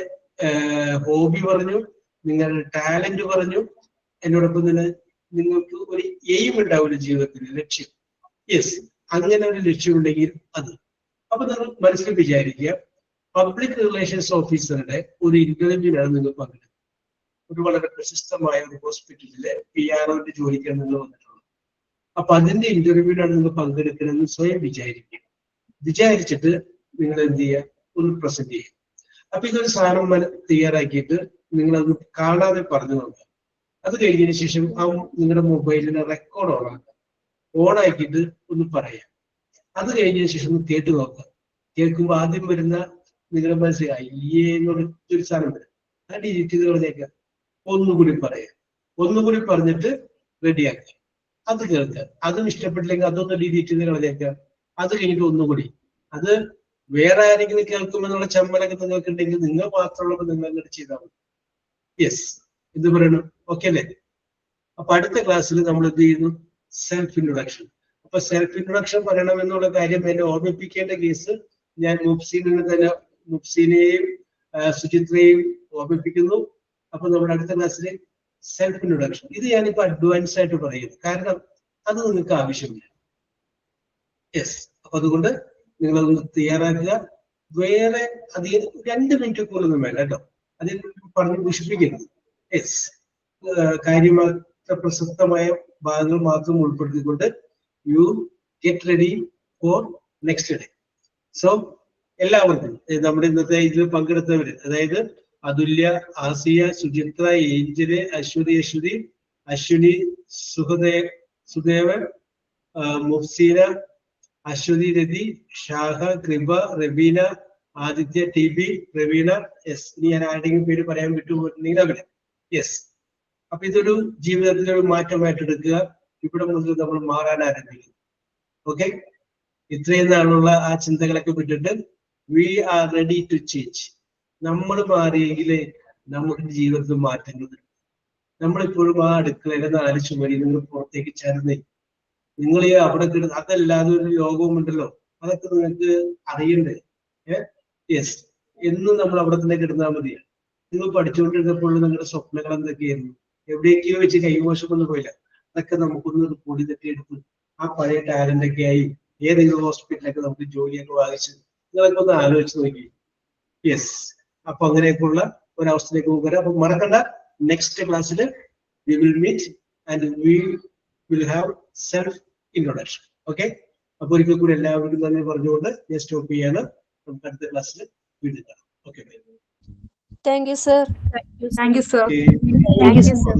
ഹോബി പറഞ്ഞു, നിങ്ങളുടെ ടാലന്റ് പറഞ്ഞു. എന്നോടൊപ്പം തന്നെ നിങ്ങൾക്ക് ഒരു എയിം ഉണ്ടാവില്ല ജീവിതത്തിൽ, ലക്ഷ്യം. യെസ്, അങ്ങനെ ഒരു ലക്ഷ്യം ഉണ്ടെങ്കിൽ അത്. അപ്പൊ നിങ്ങൾ മനസ്സിൽ വിചാരിക്കുക, പബ്ലിക് റിലേഷൻസ് ഓഫീസറുടെ ഒരു ഇന്റർവ്യൂവിനാണ് നിങ്ങൾ പങ്കെടുക്കുന്നത്. ഒരു വളരെ പ്രശസ്തമായ ഒരു ഹോസ്പിറ്റലിലെ PROന്റെ ജോലിക്കാണ് നിങ്ങൾ വന്നിട്ടുള്ളത്. അപ്പൊ അതിന്റെ ഇന്റർവ്യൂവിനാണ് നിങ്ങൾ പങ്കെടുക്കണമെന്ന് സ്വയം വിചാരിക്കുക. വിചാരിച്ചിട്ട് നിങ്ങൾ എന്ത് ചെയ്യുക, ഒന്ന് പ്രസന്റ് ചെയ്യുക. അപ്പൊ ഇതൊരു സാധനം തയ്യാറാക്കിയിട്ട് നിങ്ങൾ അത് കാണാതെ പറഞ്ഞു നോക്കുക. അത് കഴിഞ്ഞതിന് ശേഷം ആ നിങ്ങളുടെ മൊബൈലിനെ റെക്കോർഡ് ഓൺ ആക്കിയിട്ട് ഒന്ന് പറയാം. അത് കഴിഞ്ഞതിന് ശേഷം ഒന്ന് കേട്ട് നോക്കുക. കേൾക്കുമ്പോൾ ആദ്യം വരുന്ന നിങ്ങളുടെ മനസ്സിൽ അയ്യേ എന്നൊരു സാധനം വരും, ആ ഡിലീറ്റ് ചെയ്ത് കളഞ്ഞേക്കാം. ഒന്നുകൂടി പറയാം, ഒന്നുകൂടി പറഞ്ഞിട്ട് റെഡിയാക്കുക. അത് കേൾക്കുക. അതും ഇഷ്ടപ്പെട്ടില്ലെങ്കിൽ അതൊന്ന് ഡിലീറ്റ് ചെയ്ത് കളഞ്ഞേക്കാം. അത് കഴിഞ്ഞിട്ട് ഒന്നുകൂടി, അത് വേറെ ആരെങ്കിലും കേൾക്കുമെന്നുള്ള ചമ്മലൊക്കെ നിങ്ങൾക്ക് ഉണ്ടെങ്കിൽ നിങ്ങൾ മാത്രമുള്ളപ്പോൾ നിങ്ങൾ അങ്ങനെ ചെയ്താൽ മതി. യെസ്, ഇത് പറയണം. ഓക്കെ അല്ലേ? അപ്പൊ അടുത്ത ക്ലാസ്സിൽ നമ്മൾ എന്ത് ചെയ്യുന്നു, സെൽഫ് ഇൻട്രൊഡക്ഷൻ. അപ്പൊ സെൽഫ് ഇൻട്രൊഡക്ഷൻ പറയണം എന്നുള്ള കാര്യം എന്നെ ഓർമ്മിപ്പിക്കേണ്ട കേസ് ഞാൻ മുബ്സീനെയും സുചിത്രയെയും ഓർമ്മിപ്പിക്കുന്നു. അപ്പൊ നമ്മുടെ അടുത്ത ക്ലാസ്സിൽ സെൽഫ് ഇൻട്രൊഡക്ഷൻ, ഇത് ഞാനിപ്പോ അഡ്വാൻസ് ആയിട്ട് പറയുന്നു, കാരണം അത് നിങ്ങൾക്ക് ആവശ്യമില്ല. യെസ്, അപ്പൊ അതുകൊണ്ട് നിങ്ങളതൊന്ന് തയ്യാറാക്കുക. വേറെ അധികം 2 മിനിറ്റ് കൂടുതലൊന്നും വേണ്ട കേട്ടോ, അതിൽ പറഞ്ഞ് പുഷ്പിക്കരുത്. യെസ്, കാര്യമാത്ര പ്രസക്തമായ ഭാഗങ്ങൾ മാത്രം ഉൾപ്പെടുത്തിക്കൊണ്ട് you get ready for next day. So എല്ലാവർക്കും നമ്മുടെ ഇന്നത്തെ ഇതിൽ പങ്കെടുത്തവര്, അതായത് അതുല്യ, ആസിയ, സുചിത്ര, ഏഞ്ചല്, അശ്വിനി, സുദേവൻ, മുഫ്സീന, അശ്വതി, രതി, ഷാഹ, കൃപ, റബീന, ആദിത്യ, TB, പ്രവീണ. യെസ്, ഇനി ഞാൻ ആരുടെയും പേര് പറയാൻ വിട്ടുപോയിട്ടുണ്ടെങ്കിൽ അവര്. യെസ്, അപ്പൊ ഇതൊരു ജീവിതത്തിലെ ഒരു മാറ്റമായിട്ട് എടുക്കുക. ഇവിടെ മുതൽ നമ്മൾ മാറാൻ ആരംഭിക്കും. ഓക്കെ, ഇത്രയും നാളുള്ള ആ ചിന്തകളൊക്കെ വിട്ടിട്ട് we are ready to change. നമ്മൾ മാറിയെങ്കിൽ നമ്മുടെ ജീവിതത്തിൽ മാറ്റങ്ങൾ. നമ്മളിപ്പോഴും ആ അടുക്കളയിലെ 4 ചുമരി നിങ്ങൾ പുറത്തേക്ക് ചേർന്നേ, നിങ്ങൾ ഈ അവിടെ കിടന്ന്, അതല്ലാതെ ഒരു ലോകവുമുണ്ടല്ലോ, അതൊക്കെ നിങ്ങൾക്ക് അറിയണ്ടേ? യെസ്, എന്നും നമ്മൾ അവിടെ തന്നെ കിടന്നാൽ മതി. നിങ്ങൾ പഠിച്ചുകൊണ്ടിരുന്നപ്പോൾ നിങ്ങളുടെ സ്വപ്നങ്ങൾ എന്തൊക്കെയായിരുന്നു? എവിടേക്കോ വെച്ച് കൈമോശം ഒന്നും പോയില്ല. അതൊക്കെ നമുക്കൊന്ന് പൊടി തട്ടിയെടുത്ത് ആ പഴയ ടാലന്റൊക്കെ ആയി ഏതെങ്കിലും ഹോസ്പിറ്റലൊക്കെ നമുക്ക് ജോലിയൊക്കെ വാങ്ങിച്ച് നിങ്ങളൊക്കെ ഒന്ന് ആലോചിച്ച് നോക്കി. യെസ്, അപ്പൊ അങ്ങനെയൊക്കെയുള്ള ഒരവസ്ഥയിലേക്ക് പോകാം. അപ്പൊ മറക്കണ്ട, നെക്സ്റ്റ് ക്ലാസ്സിൽ we will meet and we will have self introduction. Okay, അപ്പൊ ഒരിക്കൽ കൂടി എല്ലാവർക്കും തന്നെ പറഞ്ഞുകൊണ്ട് ഞാൻ സ്റ്റോപ്പ് ചെയ്യാണ്. നമുക്ക് അടുത്ത ക്ലാസ്സിൽ വീണ്ടും കാണാം. Okay, Thank you, sir. Thank you, sir. Okay. Thank you, sir.